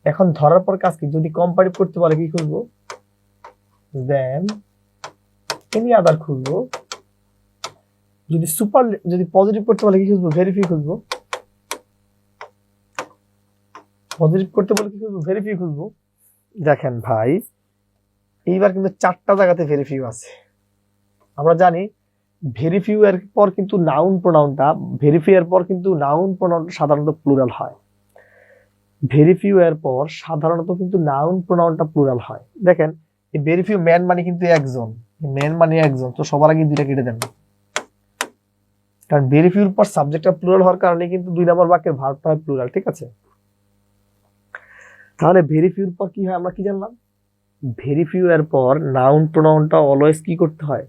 এখন ধরার পর কাজ কি, যদি কম্পারেটিভ করতে পারে কি খুঁজবো, দেন এনি আদার খুঁজবো। যদি পজিটিভ করতে পারে কি খুঁজবো, ভেরিফাই খুঁজবো। পজিটিভ করতে বলে কি খুঁজবো, ভেরিফাই খুঁজবো। দেখেন ভাই এইবার কিন্তু 4টা জায়গাতে ভেরিফাই আছে। আমরা জানি ভেরিফাই এর পর কিন্তু নাউন প্রোনাউনটা, ভেরিফাই এর পর কিন্তু নাউন প্রোনাউনটা সাধারণত প্লুরাল হয়। ভেরিফাই এর পর সাধারণত কিন্তু নাউন প্রোনাউনটা প্লুরাল হয়। দেখেন এই ভেরিফাই ম্যান মানে কিন্তু একজন, ম্যান মানে একজন, তো সবার আগে 2টা কেটে দেন, কারণ ভেরিফাইয়ের পর সাবজেক্টটা প্লুরাল হওয়ার কারণে কিন্তু 2 নম্বর বাক্যের ভার্বটা হয় প্লুরাল, ঠিক আছে। তাহলে ভেরিফাইয়ের পর কি হয়, আমরা কি জানলাম, ভেরিফাই এর পর নাউন প্রোনাউনটা অলওয়েজ কি করতে হয়,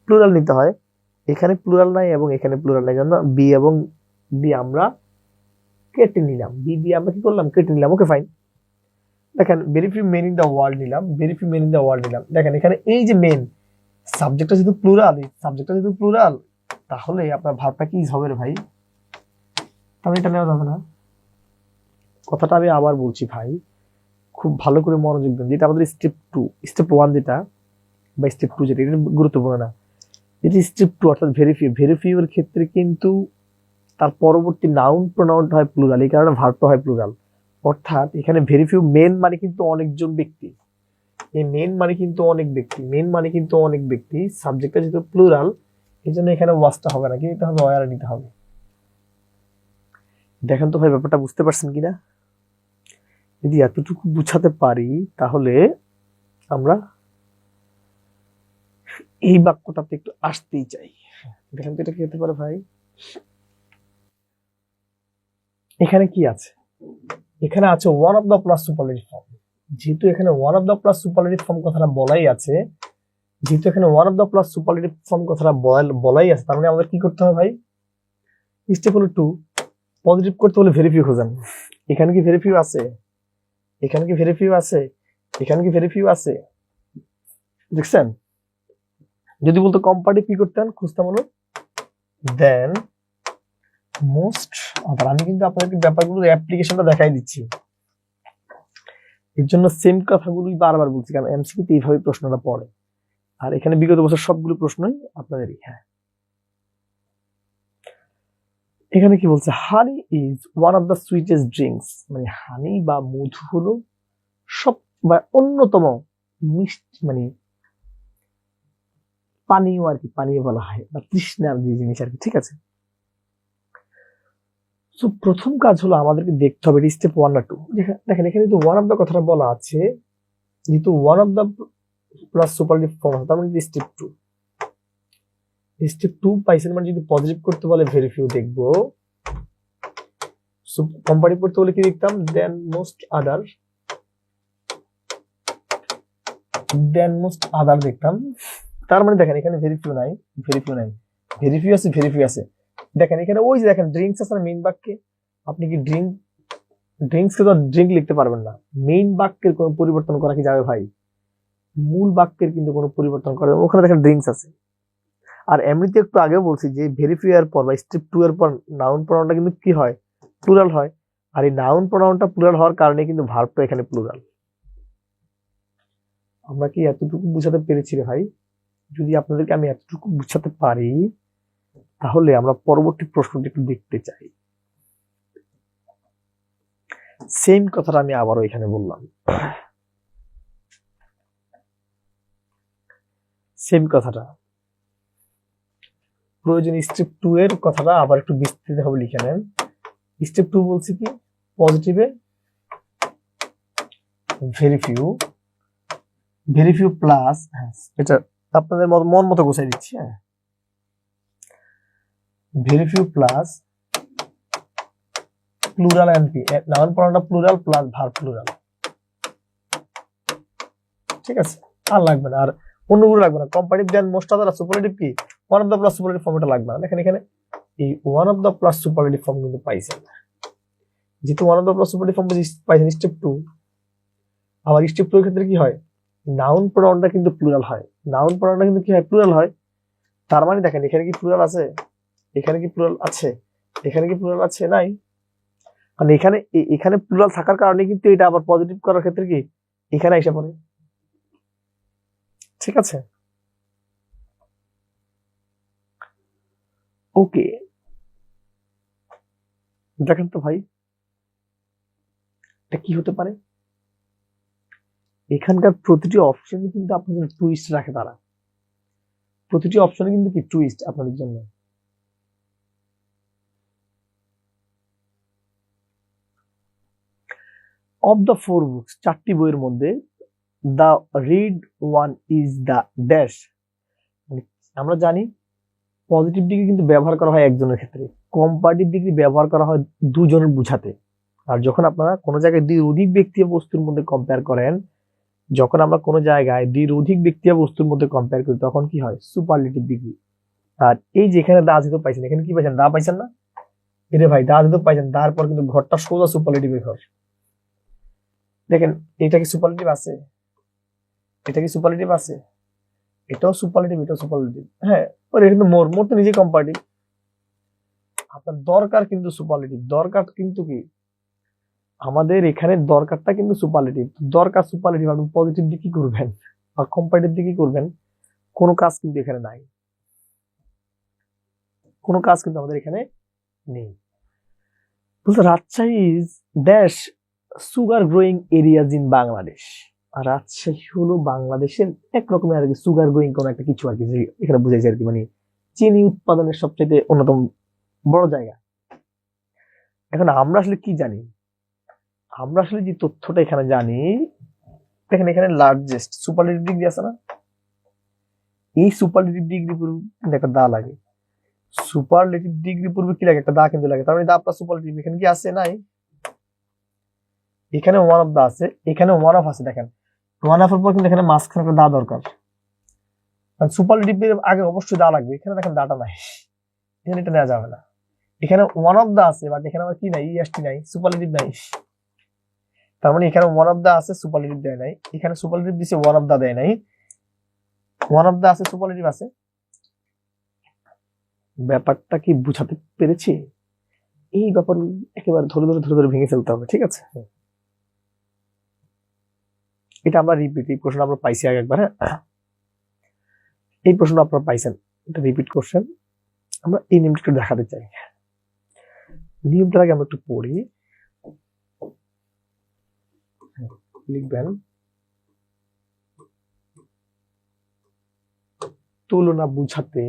প্লুরাল নিতে হয়। এখানে প্লুরাল নাই এবং এখানে প্লুরাল নাই, জন্য বি এবং ডি আমরা কেটে নিলাম, বি দিয়ে আমরা কি করলাম, কেটে নিলাম। Okay fine. দেখেন very few men in the world নিলাম, very few men in the world নিলাম। দেখেন এখানে এই যে মেন সাবজেক্টটা যেহেতু প্লুরাল, সাবজেক্টটা যেহেতু প্লুরাল, তাহলে আপনার ভার্বটা কি হবে রে ভাই, তাহলে এটা নেওয়া যাবে না। কথাটা আমি আবার বলছি ভাই, খুব ভালো করে মনোযোগ দেন। যেটা আমাদের স্টেপ 2, স্টেপ 1 যেটা বা স্টেপ 2 যেটা, এটা গুরুত্বপূর্ণ না। যেটা স্টেপ 2 অর্থাৎ ভেরিফাই, ভেরিফাইয়ের ক্ষেত্রে কিন্তু তার পরবর্তী নাউন প্রোনাউনটা হয় প্লুরাল, এই কারণে ভার্বটা হয় প্লুরাল। অর্থাৎ এখানে ভেরিফাই মেন মানে কিন্তু অনেকজন ব্যক্তি, এই মেন মানে কিন্তু অনেক ব্যক্তি, মেন মানে কিন্তু অনেক ব্যক্তি, সাবজেক্টটা যেহেতু প্লুরাল এই জন্য এখানে ওয়াজটা হবে না, কি নিতে হবে, ওয়ার নিতে হবে। দেখেন তো ভাই ব্যাপারটা বুঝতে পারছেন কিনা। যদি এতটুকু বুঝাতে পারি তাহলে আমরা এই বাক্যটাতে একটু আসতেই চাই। দেখেন তো এটা কি হতে পারে ভাই, এখানে কি আছে, এখানে আছে one of the plus superlative form. যেহেতু এখানে one of the plus superlative form কথাটা বলাই আছে, যেহেতু এখানে one of the plus superlative form কথাটা বলাই আছে, তার মানে আমাদের কি করতে হবে ভাই, স্টেপ হলো 2, পজিটিভ করতে হলে ভেরিফাই খোঁজেন। এখানে কি ভেরিফাই আছে, এখানে কি ভেরিফাই আছে, এখানে কি ভেরিফাই আছে, দেখছেন। যদি বলতো কম্পারেটিভ কি করতেন, খুঁজতাম হলো দেন মোস্ট আদার। আমি কিন্তু আপনাদেরকে ব্যাপারগুলোর অ্যাপ্লিকেশনটা দেখাই দিচ্ছি, এর জন্য সেম কথাগুলোই বারবার বলছি, কারণ এমসিকিউতে এইভাবে প্রশ্নটা পড়ে। আর এখানে বিগত বছর সবগুলো প্রশ্নই আপনাদেরই। হ্যাঁ এখানে কি বলছে, হানি is one of the sweetest drinks, মানে হানি বা মধু হলো সব বা অন্যতম মিষ্টি, মানে পানীয় আর কি, পানীয় বলা হয় বা তৃষ্ণার যে জিনিস আর কি, ঠিক আছে। তো প্রথম কাজ হলো আমাদেরকে দেখতে হবে স্টেপ 1 না 2। দেখেন এখানে তো ওয়ান অফ দ্য কথাটা বলা আছে, যেহেতু one of the plus superlative form, তার মানে স্টেপ 2, স্টেপ 2 পাইছেন মানে যদি পজিটিভ করতে বলে ভেরিফাই দেখবো, কম্পারেটিভ করতে বলে কি দেখতাম, দেন মোস্ট আদার, দেন মোস্ট আদার দেখতাম। তার মানে দেখেন এখানে ভেরিফাই নাই, ভেরিফাই নাই, ভেরিফাই আছে, ভেরিফাই আছে। দেখেন এখানে ওই যে দেখেন ড্রিঙ্কস আছে মেইন বাক্যে, আপনি কি ড্রিঙ্কসকে তো ড্রিঙ্ক লিখতে পারবেন না, মেইন বাক্যের কোনো পরিবর্তন করা কি যাবে ভাই, মূল বাক্যের কিন্তু কোনো পরিবর্তন করা, ওখানে দেখেন ড্রিঙ্কস আছে। আর এমনিতে একটু আগেও বলছি যে ভেরিফাই এর পর বা স্টেপ 2 এর পর নাউন প্রোনাউনটা কিন্তু কি হয়, প্লুরাল হয়। আর এই নাউন প্রোনাউনটা প্লুরাল হওয়ার কারণে কিন্তু ভার্বটা এখানে প্লুরাল। আমরা কি এতটুকু বুঝাতে পেরেছি রে ভাই? যদি আপনাদেরকে আমি এতটুকু বুঝাতে পারি তাহলে আমরা পরবর্তী প্রশ্নটি একটু দেখতে চাই। সেম কথাটা আমি আবারও এখানে বললাম, সেম কথাটা প্রয়োজন স্টেপ 2 এর কথাটা আবার একটু বিস্তৃত ভাবে লিখে নেন। স্টেপ 2 বলছি কি, পজিটিভে ভেরি ফিউ প্লাস, এটা আপনাদের মন মতো গোছাই দিচ্ছি। হ্যাঁ, very few plus plural NP, noun প্রোনাউনটা প্লুরাল প্লাস ভার্ব প্লুরাল। ঠিক আছে, আর লাগবে না, আর অন্যগুলো লাগবে না। Comparative then most other superlative কি one of the plus superlative ফর্মটা লাগবে না। দেখেন এখানে এই one of the plus superlative form কিন্তু পাইছেন, যেহেতু one of the plus superlative form পাইছেন স্টেপ 2। আবার স্টেপ 2 এর ক্ষেত্রে কি হয়, নাউন প্রোনাউনটা কিন্তু প্লুরাল হয়, নাউন প্রোনাউনটা কিন্তু কি হয়, প্লুরাল হয়। তার মানে দেখেন এখানে কি প্লুরাল আছে, এখানে কি প্লুরাল আছে, এখানে কি প্লুরাল আছে, নাই। কারণ এখানে প্লুরাল থাকার কারণে কিন্তু এটা আবার পজিটিভ করার ক্ষেত্রে কি এখানে এসে পড়ে। ঠিক আছে, ওকে। দেখেন তো ভাই এটা কি হতে পারে, এখানকার প্রতিটি অপশনে কিন্তু আপনাদের টুইস্ট রাখে তারা, প্রতিটি অপশনে কিন্তু কি টুইস্ট আপনাদের জন্য। অফ দ্য 4 বুকস, 4টি বইয়ের মধ্যে the read one is the dash. আমরা জানি পজিটিভ ডিগ্রি কিন্তু ব্যবহার করা হয় একজনের ক্ষেত্রে, কম্পারেটিভ ডিগ্রি ব্যবহার করা হয় দুজনের বুঝাতে। আর যখন আপনারা কোনো জায়গায় দুই অধিক ব্যক্তি বস্তুর মধ্যে কম্পেয়ার করেন, যখন আমরা কোনো জায়গায় দুই অধিক ব্যক্তি বস্তুর মধ্যে কম্পেয়ার করি তখন কি হয়, সুপারলেটিভ ডিগ্রি। আর এই যেখানে দা যেহেতু পাইছেন, এখানে কি পাইছেন, দা পাইছেন না, এরে ভাই দা যেহেতু পাইছেন, তারপর কিন্তু ঘরটা সোজা সুপারলেটিভের ঘর। দেখেন এটা কি সুপারলেটিভ আছে, এটা কি সুপারলেটিভ আছে, এটাও সুপারলেটিভ, এটাও সুপারলেটিভ। হ্যাঁ, ওরে কিন্তু মোর তো নিজে কম্পারেটিভ। আপনার দরকার কিন্তু সুপারলেটিভ, দরকার কিন্তু কি আমাদের এখানে দরকারটা কিন্তু সুপারলেটিভ, দরকার সুপারলেটিভ। আপনি পজিটিভ দিয়ে কি করবেন আর কম্পারেটিভ দিয়ে কি করবেন, কোনো কাজ কিন্তু এখানে নাই, কোনো কাজ কিন্তু আমাদের এখানে নেই। বলতে Rajshahi is dash sugar growing areas in Bangladesh. আর রাজশাহী হলো বাংলাদেশের একরকমের আর কি সুগার গ্রোয়িং কোন একটা কিছু আর কি, এখানে বুঝাইছে আর কি, মানে চিনি উৎপাদনের সবচেয়ে অন্যতম বড় জায়গা। এখন আমরা আসলে কি জানি, আমরা আসলে যে তথ্যটা এখানে জানি, দেখেন এখানে লার্জেস্ট সুপারলেটিভ ডিগ্রি আছে না, এই সুপারলেটিভ ডিগ্রি পূর্বে একটা দা লাগে, সুপারলেটিভ ডিগ্রি পূর্বে কি লাগে, একটা দা কিন্তু লাগে। তার মানে দা প্লাস সুপারলেটিভ এখানে কি আছে, নাই। এখানে ওয়ান অফ দা আছে, এখানে ওয়ান অফ আছে। দেখেন ওয়ান অফ এর পর কিন্তু এখানে মাঝখানে একটা দা দরকার, কারণ সুপারলেটিভ এর আগে অবশ্যই দা লাগবে। এখানে দেখেন দাটা নাই, এখানে এটা নেওয়া যাবে না। এখানে ওয়ান অফ দা আছে, বাট এখানে আবার কি নাই, ইএসটি নাই, সুপারলেটিভ নাই। তার মানে এখানে ওয়ান অফ দা আছে, সুপারলেটিভ দেয় নাই। এখানে সুপারলেটিভ দিছে, ওয়ান অফ দা দেয় নাই। ওয়ান অফ দা আছে, সুপারলেটিভ আছে। ব্যাপারটা কি বুঝাতে পেরেছি? এই ব্যাপার একেবারে ধরে ভেঙে ফেলতে হবে। ঠিক আছে, এটা আমরা রিপিট, এই প্রশ্ন আমরা পাইছি আগে একবার। হ্যাঁ, এই প্রশ্ন আপনারা পাইছেন, এটা রিপিট করছেন। আমরা এই নিয়মটা একটু দেখাতে চাই। নিয়মটার আগে আমরা একটু পড়ি। লিখবেন তুলনা বুঝাতে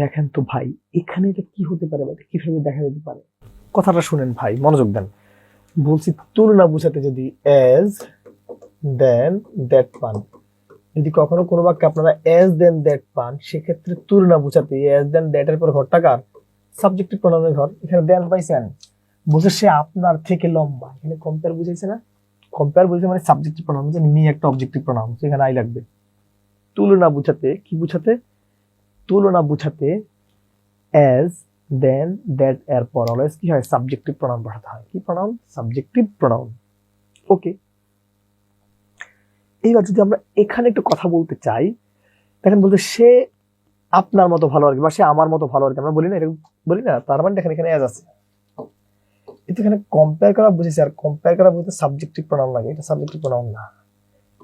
দেখেন তো ভাই, এখানে এটা কি হতে পারে বা এটা কিভাবে দেখা যেতে পারে? কথাটা শুনেন ভাই, মনোযোগ দেন। বলছি তুলনা বোঝাতে যদি এজ দেন দ্যাট পান, যদি কখনো কোনো বাক্যে আপনারা এজ দেন দ্যাট পান, সেক্ষেত্রে তুলনা বোঝাতে এজ দেন দ্যাট এর পর ঘরটা কার? সাবজেক্টিভ প্রোনাউনের ঘর। এখানে দেন পাইছেন, বুঝে সে আপনার থেকে লম্বা, এখানে কম্পেয়ার বুঝাইছে না? কম্পেয়ার বুঝে মানে সাবজেক্টিভ প্রোনাউন, যে মি একটা অবজেক্টিভ প্রোনাউন, সেখানে আই লাগবে। তুলনা বুঝাতে কি বুঝাতে? তুলনা বুঝাতে এজ দেন দ্যাট এর পর অলওয়েজ কি হয়? সাবজেক্টিভ প্রোনাউন বসাতে হয়। কি প্রোনাউন? Subjective pronoun. ওকে, এইবার যদি আমরা এখানে একটু কথা বলতে চাই, দেখেন বলতে সে আপনার মতো ভালো আর কি, বা সে আমার মতো ভালো আর কি, আমরা বলি না, এরকম বলি না? তার মানে দেখেন এখানে এজ আছে, কিন্তু এখানে কম্পেয়ার করা বুঝেছি, আর কম্পেয়ার করা বুঝতে সাবজেক্টিভ প্রোনাউন লাগে। এটা সাবজেক্টিভ প্রোনাউন না,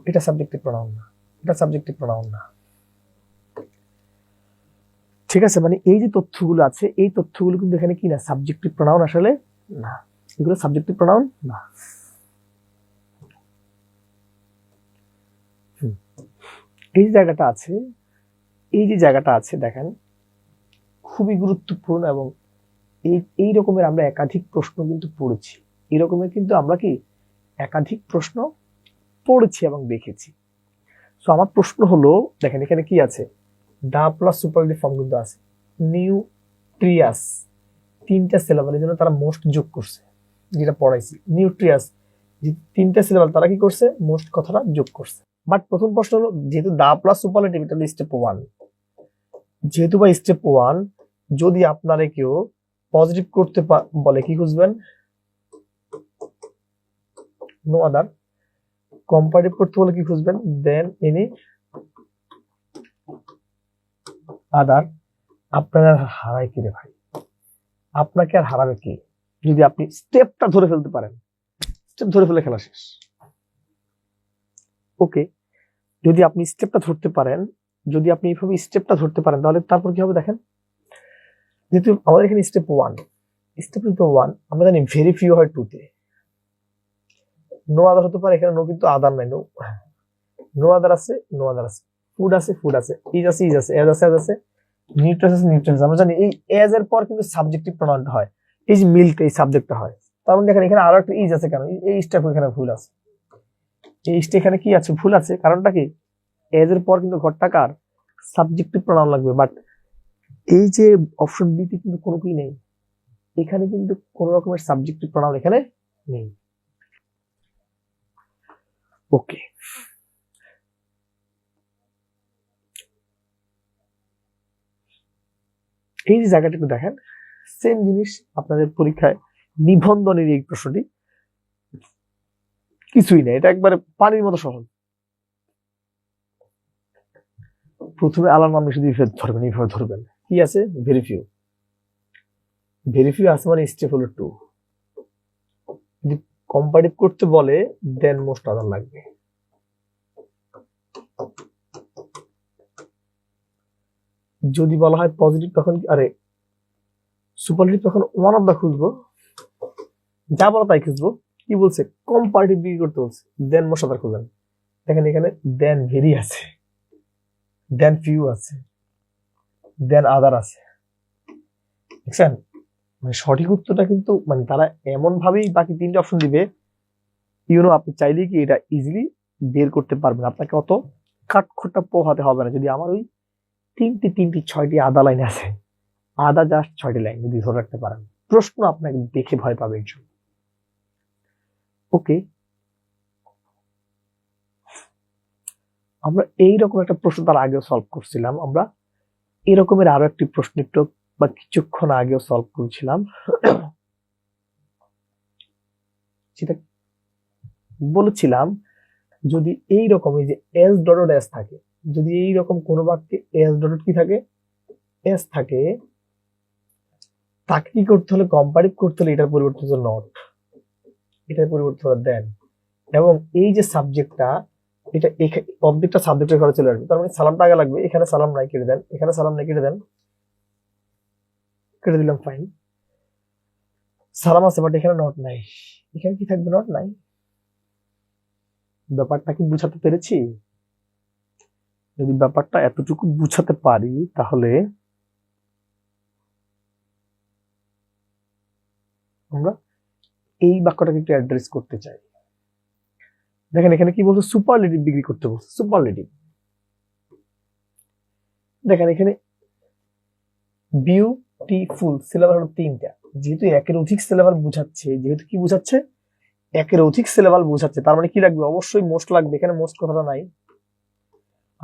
এটা সাবজেক্টিভ প্রোনাউন না, এটা সাবজেক্টিভ প্রোনাউন না। ঠিক আছে, মানে এই যে তথ্যগুলো আছে, এই তথ্যগুলো কিন্তু এখানে কি না? সাবজেক্টিভ প্রোনাউন আসলে না, এগুলো সাবজেক্টিভ প্রোনাউন না। এই যে জায়গাটা আছে, এই যে জায়গাটা আছে দেখেন, খুবই গুরুত্বপূর্ণ। এবং এই রকমের আমরা একাধিক প্রশ্ন কিন্তু পড়েছি, এই রকমের কিন্তু আমরা কি একাধিক প্রশ্ন পড়েছি এবং দেখেছি। সো আমার প্রশ্ন হলো, দেখেন এখানে কি আছে? দা প্লাস সুপারলেটিভ ফর্ম কিন্তু আছে। নিউট্রিয়াস, তিনটা সিলেবালের জন্য তারা মোস্ট যোগ করছে, যেটা পড়াইছি। নিউট্রিয়াস, যে তিনটা সিলেবাল, তারা কি করছে? মোস্ট কথাটা যোগ করছে। বাট প্রথম প্রশ্ন হলো, যেহেতু দা প্লাস সুপারলেটিভ, এটা স্টেপ 1, যেহেতু বা স্টেপ 1, যদি আপনারে কেউ পজিটিভ করতে বলে, কি খুঁজবেন? No other. কম্পারেটিভ করতে বলে কি খুঁজবেন? দেন এনি আদার। আপনার আর হারায় কি রে ভাই? আপনাকে আর হারাবে কি? যদি আপনি স্টেপটা ধরে ফেলতে পারেন, স্টেপ ধরে ফেলে খেলা শেষ। ওকে, যদি আপনি স্টেপটা ধরতে পারেন, যদি আপনি এইভাবে স্টেপটা ধরতে পারেন, তাহলে তারপর কি হবে দেখেন। যেহেতু আমাদের এখানে স্টেপ 1, স্টেপ 1 আমরা জানি ভেরি ফিউ হয় 2 তে। নো আদার হতে পারে, এখানে নো কিন্তু আদার নাই, নো, নো আদার আছে, নো আদার আছে। ফুড আছে, ফুড আছে। ইজ আছে, ইজ আছে। এজ আছে, এজ আছে। নিউট্রিয়াস আছে, নিউট্রিয়াস। আমরা জানি এই এজ এর পর কিন্তু সাবজেক্টিভ প্রোনাউনটা হয়, এই যে মিল্ক, এই সাবজেক্টটা হয়। তার মানে দেখেন এখানে আরো একটা ইজ আছে, কেন? এই স্টেপ এখানে ভুল আছে, এই স্টেপ এখানে কি আছে? ভুল আছে। কারণটা কি? এজ এর পর কিন্তু ঘরটা কার? সাবজেক্টিভ প্রোনাউন লাগবে। বাট এই যে অপশন বি তে কিন্তু কোনো কি নেই, এখানে কিন্তু কোন রকমের সাবজেক্টিভ প্রোনাউন এখানে নেই। ওকে, এই যে জায়গাটা একটু দেখেন, সেম জিনিস আপনাদের পরীক্ষায় নিবন্ধনের এই প্রশ্নটি কিছুই না, এটা একবারে পানির মতো সহজ। প্রথমে আলার নাম শুধু ধরবেন, এইভাবে ধরবেন। কি আছে? Very few. ভেরি ফিউ আছে মানে স্টেপ হলো 2। যদি কম্পারেটিভ করতে বলে, দেন মোস্ট আদার লাগবে। যদি বলা হয় পজিটিভ, তখন আরে সুপারলেটিভ, তখন ওয়ান অফ দা খুঁজবো, যা বলো তাই খুঁজবো। কি বলছে? কম্পারেটিভ ডিগ্রি করতে বলছে, দেন মোস্ট আদার খুঁজেন। দেখেন এখানে দেন ভেরি আছে, দেন ফিউ আছে, দেন আদার আছে। দেখছেন, মানে সঠিক উত্তরটা কিন্তু, মানে তারা এমন ভাবেই বাকি 3টে অপশন দিবে, আপনি চাইলেই কি এটা ইজিলি বের করতে পারবেন। আপনাকে অত কাঠখোট্টা পোহাতে হবে না। যদি আমার ওই 6টি আদা লাইন আছে, আদা জাস্ট 6টি লাইন যদি ধরে রাখতে পারেন, প্রশ্ন আপনাকে দেখে ভয় পাবে একজন। ওকে, আমরা এইরকম একটা প্রশ্ন তার আগেও সলভ করছিলাম। আমরা এরকমের আরো একটি প্রশ্ন একটু বা কিছুক্ষণ আগেও সলভ করেছিলাম, সেটা বলেছিলাম, যদি এই রকম এই যে এস ডট এস থাকে, যদি এই রকম কোনো বাক্যে এস ডট কি থাকে? এস থাকে, তাকে কি করতে হলে? কম্পারেটিভ করতে হলে এটার পরিবর্তন হচ্ছে নট, এটার পরিবর্তন হলো দেন। এবং এই যে সাবজেক্টটা, এটা অবজেক্টটা সাবজেক্টের ঘরে চলে আসবে। তার মানে সালামটা আগে লাগবে। এখানে সালাম নাই, কেটে দেন। এখানে সালাম নাই, কেটে দেন। কেটে দিলাম, ফাইন। সালাম আছে বাট এখানে নট নাই, এখানে কি থাকবে? নট নাই। ব্যাপারটা কি বুঝাতে পেরেছি? যদি ব্যাপারটা এতটুকু বুঝাতে পারি, তাহলে আমরা এই বাক্যটাকে একটু অ্যাড্রেস করতে চাই। দেখেন এখানে কি বলছে, সুপারলেটিভ ডিগ্রি করতে বলছে, সুপারলেটিভ। দেখেন এখানে বিউটিফুল সিলেবাল হলো 3টা, যেহেতু একের অধিক সিলেবাল বোঝাচ্ছে, যেহেতু কি বোঝাচ্ছে, একের অধিক সিলেবাল বোঝাচ্ছে, তার মানে কি লাগবে, অবশ্যই মোস্ট লাগবে। এখানে মোস্ট কথাটা নাই।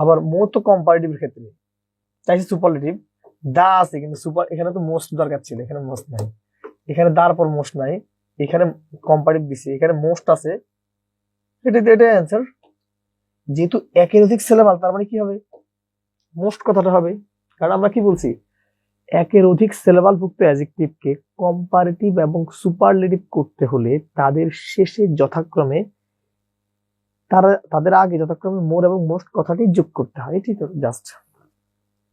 আবার মোর তো কম্পারেটিভের ক্ষেত্রে চাইছে সুপারলেটিভ, দা আছে কিন্তু সুপার, এখানে তো মোস্ট দরকার ছিল, এখানে মোস্ট নাই, এখানে দার পর মোস্ট নাই, এখানে কম্পারেটিভ দিছি, এখানে মোস্ট আছে, এটা অ্যান্সার। যেহেতু একের অধিক সিলেবাল তার মানে কি হবে, মোস্ট কথাটা হবে। কারণ আমরা কি বলছি, একের অধিক সিলেবাল ভুক্ত অ্যাডজেক্টিভকে কম্পারেটিভ এবং সুপারলেটিভ করতে হলে তাদের শেষে যথাক্রমে তাদের আগে যথাক্রমে মোর এবং মোস্ট কথাটি যোগ করতে হয়। এটি তো জাস্ট,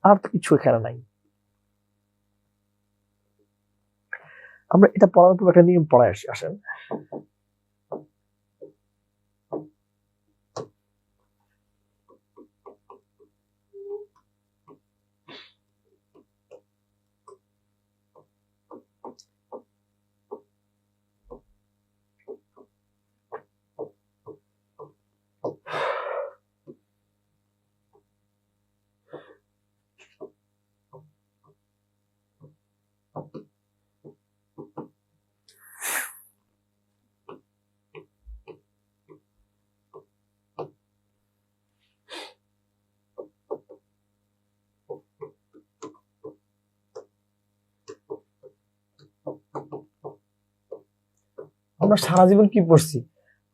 আর তো কিছু এখানে নাই। আমরা এটা পড়ার পর একটা নিয়ম পড়ায় আসেন। আমরা সারা জীবন কি পড়ছি,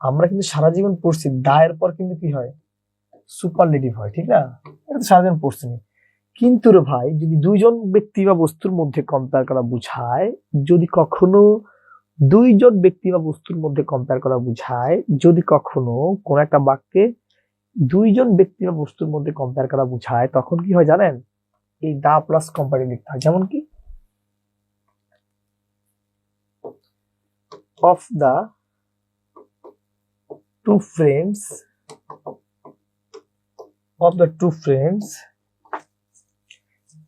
আমরা কিন্তু সারা জীবন পড়ছি দায়ের পর কিন্তু কি হয়, সুপারলেটিভ হয়, ঠিক না? এটা তো সারা জীবন পড়ছি। কিন্তু রে ভাই, যদি দুইজন ব্যক্তি বা বস্তুর মধ্যে কম্পেয়ার করা বুঝায়, যদি কখনো দুইজন ব্যক্তি বা বস্তুর মধ্যে কম্পেয়ার করা বুঝায়, যদি কখনো কোন একটা বাক্যে দুইজন ব্যক্তি বা বস্তুর মধ্যে কম্পেয়ার করা বুঝায়, তখন কি হয় জানেন, এই দা প্লাস কম্পারেটিভ লিখতে হয়। যেমন কি, of the two friends, of the two friends,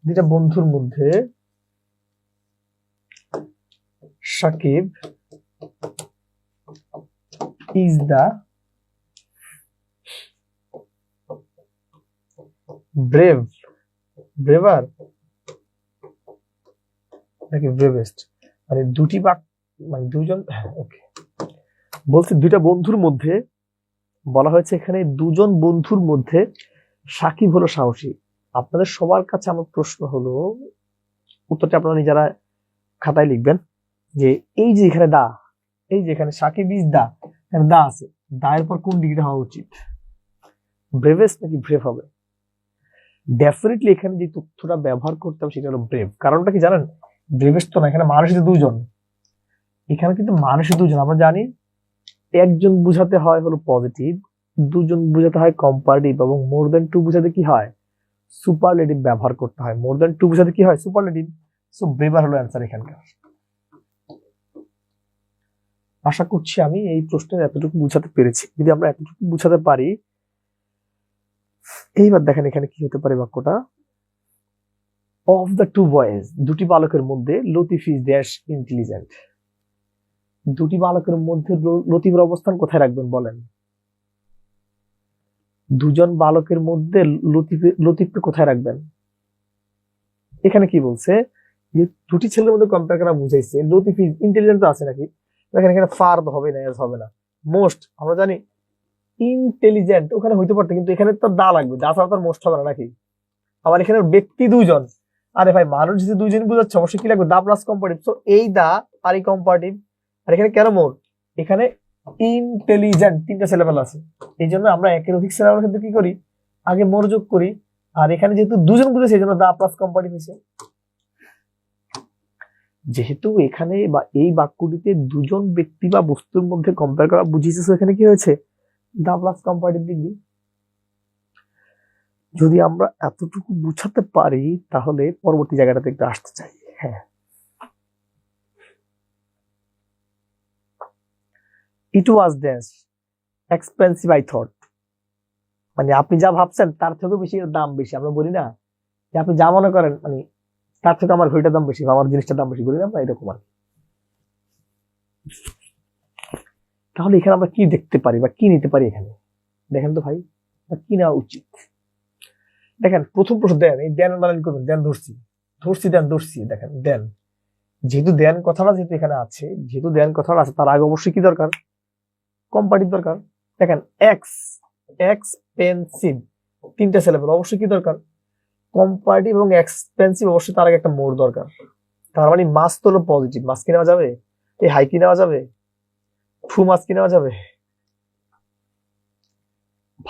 দুইটা বন্ধুর মধ্যে Shakib is the brave, braver নাকি ব্রেভেস্ট, মানে দুটি বাক্য, মানে দুজন, ওকে, বলছে দুইটা বন্ধুর মধ্যে, বলা হয়েছে এখানে দুজন বন্ধুর মধ্যে সাকিব হলো সাহসী। আপনাদের সবার কাছে আমার প্রশ্ন হলো, উত্তরটা আপনারা নিজেরা খাতায় লিখবেন, যে এই যে এখানে দা, এই যে এখানে সাকিব ইজ দা, এখানে দা আছে, দা এর পর কোন ডিগ্রি হওয়া উচিত, ব্রেভেস্ট নাকি ব্রেভ হবে? ডেফিনেটলি এখানে যে তথ্যটা ব্যবহার করতে হবে সেটা হলো ব্রেভ। কারণটা কি জানেন, ব্রেভেস্ট তো না, এখানে মানুষের দুজন, এখানে কিন্তু মানুষের দুজন। আমরা জানি একজন বুঝাতে হয় হলো পজিটিভ, দুজন বুঝাতে হয় কম্পারেটিভ, এবং মোর দেন টু বুঝাতে কি হয়, সুপারলেটিভ ব্যবহার করতে হয়। মোর দেন টু বুঝাতে কি হয়, সুপারলেটিভ। সো ব্রেভার হলো অ্যান্সার এখানকার। আশা করছি আমি এই প্রশ্নের এতটুকু বুঝাতে পেরেছি। যদি আমরা এতটুকু বুঝাতে পারি, এইবার দেখেন এখানে কি হতে পারে বাক্যটা, অফ দ্য টু বয়েজ, দুটি বালকের মধ্যে লতিফ ইজ ড্যাশ ইন্টেলিজেন্ট। দুটি বালকের মধ্যে লতিফের অবস্থান কোথায় রাখবেন বলেন? দুজন বালকের মধ্যে লতিফকে কোথায় রাখবেন? এখানে কি বলছে, যে দুটি ছেলের মধ্যে কম্পেয়ার করা বুঝাইছে, লতিফ ইজ ইন্টেলিজেন্ট আছে নাকি, দেখেন এখানে ফার হবে না, এস হবে না। মোস্ট আমরা জানি ইন্টেলিজেন্ট ওখানে হইতে পারতো, কিন্তু এখানে তো দা লাগবে, দা ছাড়া তো মোস্ট হবে না নাকি। আবার এখানে ব্যক্তি দুজন, আরে ভাই মানুষ যদি দুইজন বুঝাচ্ছে অবশ্যই কি লাগবে, দা প্লাস কম্পারেটিভ। তো এই দা আর এই কম্পারেটিভ, আর এখানে কেন মোর, এখানে ইন্টেলিজেন্ট তিনটা সিলেবাল আছে, এই জন্য আমরা একের অধিক সিলেবালের ক্ষেত্রে কি করি, আগে মোর যোগ করি। আর এখানে যেহেতু দুজন বুঝেছে এই জন্য দা প্লাস কম্পারেটিভ হয়েছে। যেহেতু এখানে বা এই বাক্যটিতে দুজন ব্যক্তি বা বস্তুর মধ্যে কম্পেয়ার করা বুঝিয়েছে, এখানে কি হয়েছে, দা প্লাস কম্পারেটিভ ডিগ্রি। যদি আমরা এতটুকু বুঝাতে পারি, তাহলে পরবর্তী জায়গাটাতে একটু আসতে চাই। হ্যাঁ, it was dash expensive I thought, মানে আপনি যা ভাবছেন তার থেকে বেশি এর দাম বেশি। আমরা বলি না যে আপনি যা মনে করেন, মানে তার থেকে আমার ঘড়িটার দাম বেশি বা আমার জিনিসটার দাম বেশি, বলি না আমরা এরকম আর কি। তাহলে এখানে আমরা কি দেখতে পারি বা কি নিতে পারি এখানে? দেখেন তো ভাই, বা কি নেওয়া উচিত? দেখেন প্রথম প্রশ্ন দেন, এই দেন আন্ডারলাইন করবেন, দেন ধরছি, ধরছি দেন ধরছি, দেখেন দেন, যেহেতু দেন কথাটা যেহেতু এখানে আছে, যেহেতু দেন কথাটা আছে, তার আগে অবশ্যই কি দরকার? কম্পারেটিভ দরকার। দেখেন এক্স, এক্সপেন্সিভ, তিনটা সিলেবল, অবশ্যই কি দরকার? কম্পারেটিভ এবং এক্সপেন্সিভ, অবশ্যই তার আগে একটা মোর দরকার। তার মানে মাস তো হলো পজিটিভ, মাস কি নেওয়া যাবে? এই হাই কি নেওয়া যাবে? ফু মাস কি নেওয়া যাবে?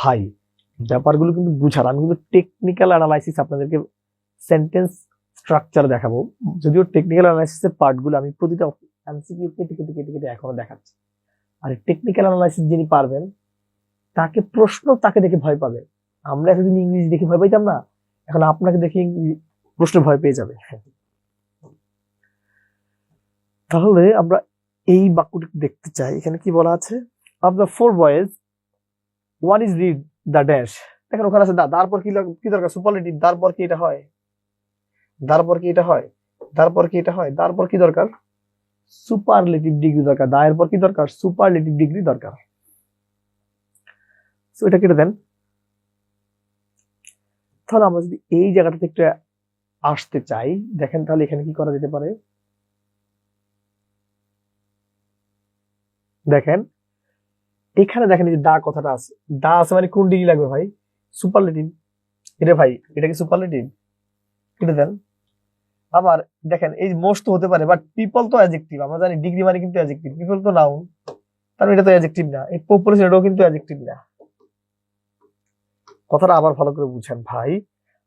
ভাই ব্যাপারগুলো কিন্তু বুঝার, আমি কিন্তু টেকনিক্যাল অ্যানালাইসিস আপনাদেরকে সেন্টেন্স স্ট্রাকচার দেখাবো, যদিও টেকনিক্যাল অ্যানালাইসিসের পার্টগুলো আমি প্রতিটা এমসিকিউ কেটে কেটে কেটে কেটে এখনো দেখাচ্ছি। আর টেকনিক্যাল অ্যানালাইসিস যিনি পারবেন, তাকে প্রশ্ন তাকে দেখে ভয় পাবে। আমরা এতদিন ইংরেজি দেখে ভয় পাইতাম না, এখন আপনাকে দেখে প্রশ্ন ভয় পেয়ে যাবে। তাহলে আমরা এই বাক্যটি দেখতে চাই, এখানে কি বলা আছে? Of the four boys one is read the dash. দেখেন ওখানে আছে দা, তারপর কি দরকার? সুপারলেটিভ, তারপর কি এটা হয়? তারপর কি এটা হয়? তারপর কি এটা হয়? তারপর কি দরকার? সুপারলেটিভ ডিগ্রি দরকার। দা এর পর কি দরকার? সুপারলেটিভ ডিগ্রি দরকার। সো এটা কেটে দেন। তাহলে আমরা যদি এই জায়গাটাতে একটু আসতে চাই, দেখেন তাহলে এখানে কি করা যেতে পারে? দেখেন এখানে দেখেন এই যে দা কথাটা আছে, দা আছে মানে কোন ডিগ্রি লাগবে ভাই? সুপারলেটিভ। এটা ভাই, এটা কি সুপারলেটিভ? কেটে দেন। আবার দেখেন এই মোস্ট তো হতে পারে, বাট পিপল তো অ্যাডজেক্টিভ, আমরা জানি ডিগ্রি মানে কিন্তু অ্যাডজেক্টিভ, পিপল তো নাউন, তার মানে এটা তো অ্যাডজেক্টিভ না। এই পপুলেশন এটাও কিন্তু অ্যাডজেক্টিভ না। কথাটা আবার ভালো করে বুঝেন ভাই,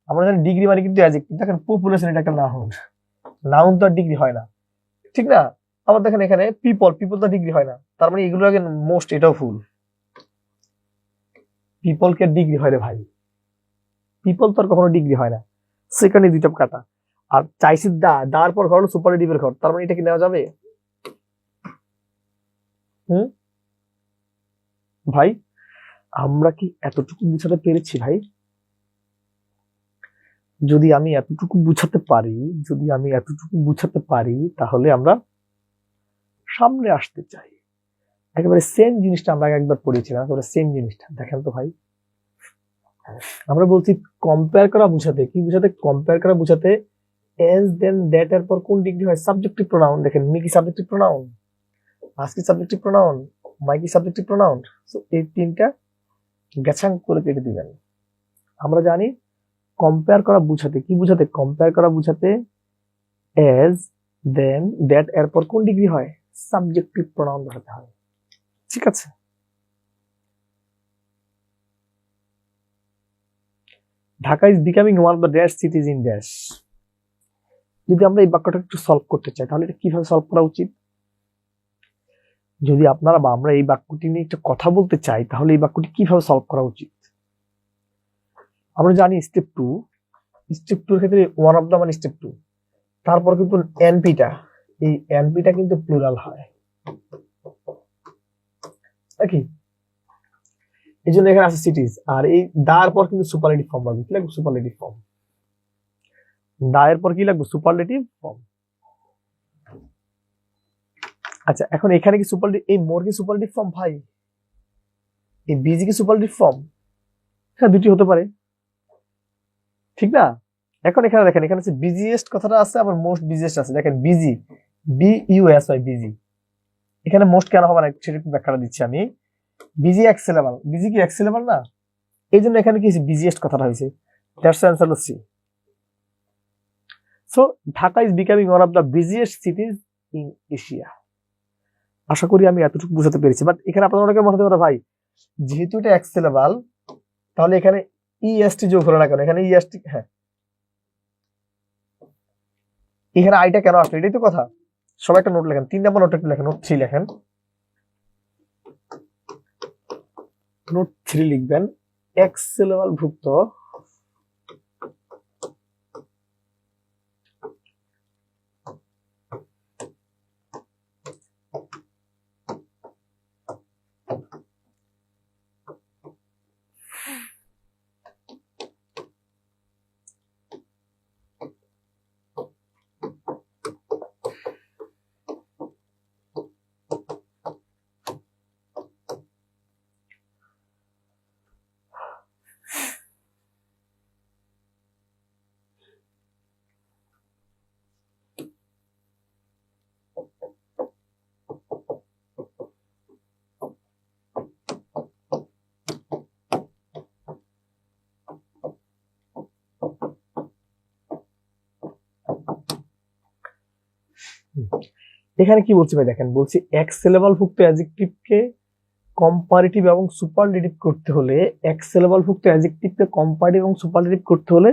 আমরা জানি ডিগ্রি মানে কিন্তু অ্যাডজেক্টিভ, দেখেন পপুলেশন এটা একটা নাউন, নাউন তো আর ডিগ্রি হয় না, ঠিক না? আবার দেখেন এখানে পিপল, পিপল তো ডিগ্রি হয় না, তার মানে এগুলো আগে মোস্ট, এটাও ফুল। পিপল কে ডিগ্রি হয় রে ভাই? পিপল তো আর কখনো ডিগ্রি হয় না। সেখানে দুইটা কাটা। আর চাইছি দা, দার পর ঘর হলো সুপারলেটিভের ঘর, তার মানে এটা কি নেওয়া যাবে? হুম ভাই, আমরা কি এতটুকু বুঝাতে পেরেছি ভাই? যদি আমি এতটুকু বুঝাতে পারি, যদি আমি এতটুকু বুঝাতে পারি, তাহলে আমরা সামনে আসতে চাই। একেবারে সেম জিনিসটা আমরা একবার পড়েছিলাম, একেবারে সেম জিনিসটা দেখেন তো ভাই। আমরা বলছি কম্পেয়ার করা বুঝাতে, কি বুঝাতে? কম্পেয়ার করা বুঝাতে এস দেন দ্যাট এর পর কোন ডিগ্রি হয়? Subjective pronoun. দেখেন মি কি সাবজেক্টিভ প্রোনাউন, আজ কি সাবজেক্টিভ প্রোনাউন, মাই কি সাবজেক্টিভ প্রোনাউন। সো এই তিনটা গ্যাছাং করে কেটে দিবেন। আমরা জানি কম্পেয়ার করা বুঝাতে কি বুঝাতে? কম্পেয়ার করা বুঝাতে এজ দেন দ্যাট এর পর কোন ডিগ্রি হয়? সাবজেক্টিভ প্রোনাউন বসাতে হয়, ঠিক আছে? Dhaka is becoming one of the dash cities in dash. যদি আমরা এই বাক্যটা একটু সলভ করতে চাই, তাহলে এটা কিভাবে সলভ করা উচিত? যদি আপনারা বা আমরা এই বাক্যটি নিয়ে একটা কথা বলতে চাই, তাহলে এই বাক্যটি কিভাবে সলভ করা উচিত? আমরা জানি স্টেপ টু, স্টেপ টু এর ক্ষেত্রে ওয়ান অফ দা মানে স্টেপ টু, তারপর কিন্তু এনপিটা, এই এনপিটা কিন্তু প্লুরাল হয় নাকি? এই জন্য এখানে আছে সিটিজ, আর এই দার পর কিন্তু সুপারলেটিভ ফর্ম লাগবে। কি লাগবে? Superlative form. দা এর পর কি লাগবে? Superlative form. আচ্ছা এখন এখানে কি সুপারলেটিভ, এই মোর কি সুপারলেটিভ ফর্ম ভাই? এই বিজি কি সুপারলেটিভ ফর্ম? হ্যাঁ দুটি হতে পারে, ঠিক না? এখন এখানে দেখেন, এখানে আছে বিজিয়েস্ট কথাটা আছে, আবার মোস্ট বিজিয়েস্ট আছে। দেখেন busy, B U S Y, busy. এখানে মোস্ট কেন হবে না সেটা একটু ব্যাখ্যাটা দিচ্ছি আমি। বিজি এক সিলেবল, বিজি কি এক সিলেবল না? এই জন্য এখানে কি বিজিয়েস্ট কথাটা হয়েছে। দ্যাটস অ্যান্সার হলো C. So Dhaka is becoming one of the biggest cities in Asia. আশা করি আমি এতটুকু বুঝাতে পেরেছি। বাট এখানে আপনার অনেকে মনে হতে পারে ভাই, যেহেতু এটা এক সিলেবল, তাহলে এখানে ইএসটি যোগ হলো না কেন? এখানে ইএসটি, হ্যাঁ এখানে আইটা কেন আসলো, এটাই তো কথা। সবাই একটা নোট লেখেন, 3 নম্বর নোট একটু লেখেন, নোট 3 লেখেন, নোট 3 লিখবেন। এক্স সিলেবল ভুক্ত এখানে কি বলছে ভাই দেখেন, বলছি এক্স সিলেবালভুক্ত অ্যাডজেক্টিভকে কম্পারেটিভ এবং সুপারলেটিভ করতে হলে, এক্স সিলেবালভুক্ত অ্যাডজেক্টিভকে কম্পারেটিভ এবং সুপারলেটিভ করতে হলে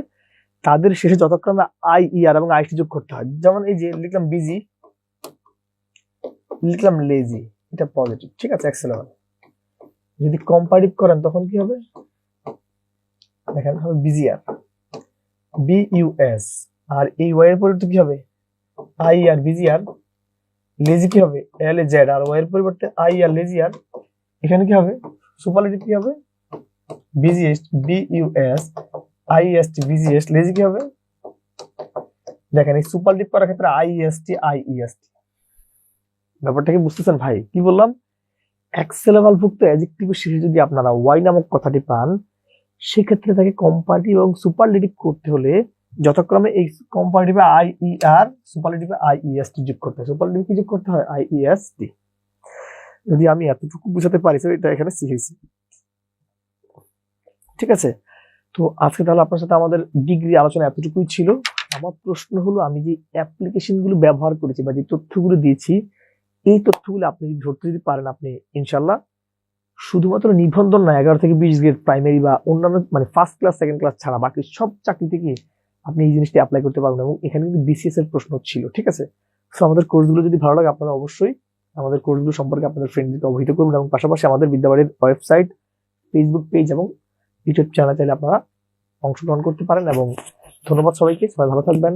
তাদের শেষে যথাক্রমে আই ই আর এবং আইটি যোগ করতে হয়। যেমন এই যে লিখলাম বিজি, লিখলাম লেজি, এটা পজিটিভ, ঠিক আছে, এক্স সিলেবাল। যদি কম্পারেটিভ করেন তখন কি হবে দেখেন, হবে বিজিআর, বি ইউ এস, আর এই ওয়াই এর পরিবর্তে কি হবে আই আর বিজিআর, লেজি কি হবে এল এ জেড, আর ওয়াই এর পরিবর্তে আই আর লেজিআর। এখানে কি হবে সুপারলেটিভ কি হবে busiest, B U S I S T busiest, lazy কি হবে দেখেন এই সুপারলেটিভ করার ক্ষেত্রে I S T I E S T. ব্যাপারটা কি বুঝতেছেন ভাই? কি বললাম, এক্স সিলেবালভুক্ত অ্যাডজেক্টিভের শেষে যদি আপনারা ওয়াই নামক কথাটি পান, সেক্ষেত্রে তাকে কম্পারেটিভ এবং সুপারলেটিভ করতে হলে যথাক্রমে এই কম্পারেটিভে আই ই আর, সুপারলেটিভে আই ই এস টি যোগ করতে হয়। সুপারলেটিভ কি যোগ করতে হয় আই ই এস টি। যদি আমি এতটুকু বুঝাতে পারি এটা এখানে শিখেছি, ঠিক আছে। তো আজকে তাহলে আপনার সাথে আমাদের ডিগ্রি আলোচনা এতটুকুই ছিল। আমার প্রশ্ন হলো, আমি যে অ্যাপ্লিকেশন গুলো ব্যবহার করেছি বা যে তথ্যগুলো দিয়েছি, এই তথ্যগুলো আপনি যদি ধরতে যদি পারেন, আপনি ইনশাল্লাহ শুধুমাত্র নিবন্ধন না 11 থেকে 20 গ্রেড প্রাইমারি বা অন্যান্য মানে ফার্স্ট ক্লাস সেকেন্ড ক্লাস ছাড়া বাকি সব চাকরি থেকে আপনি এই জিনিসটি অ্যাপ্লাই করতে পারবেন। এবং এখানে কিন্তু বিসিএস এর প্রশ্ন ছিল, ঠিক আছে। তো আমাদের কোর্সগুলো যদি ভালো লাগে, আপনারা অবশ্যই আমাদের কোর্সগুলো সম্পর্কে আপনাদের ফ্রেন্ডদেরকে অবহিত করুন, এবং পাশাপাশি আমাদের বিদ্যাবাড়ির ওয়েবসাইট, ফেসবুক পেজ এবং ইউটিউব চ্যানেল চাইলে আপনারা অংশগ্রহণ করতে পারেন। এবং ধন্যবাদ সবাইকে, সবাই ভালো থাকবেন।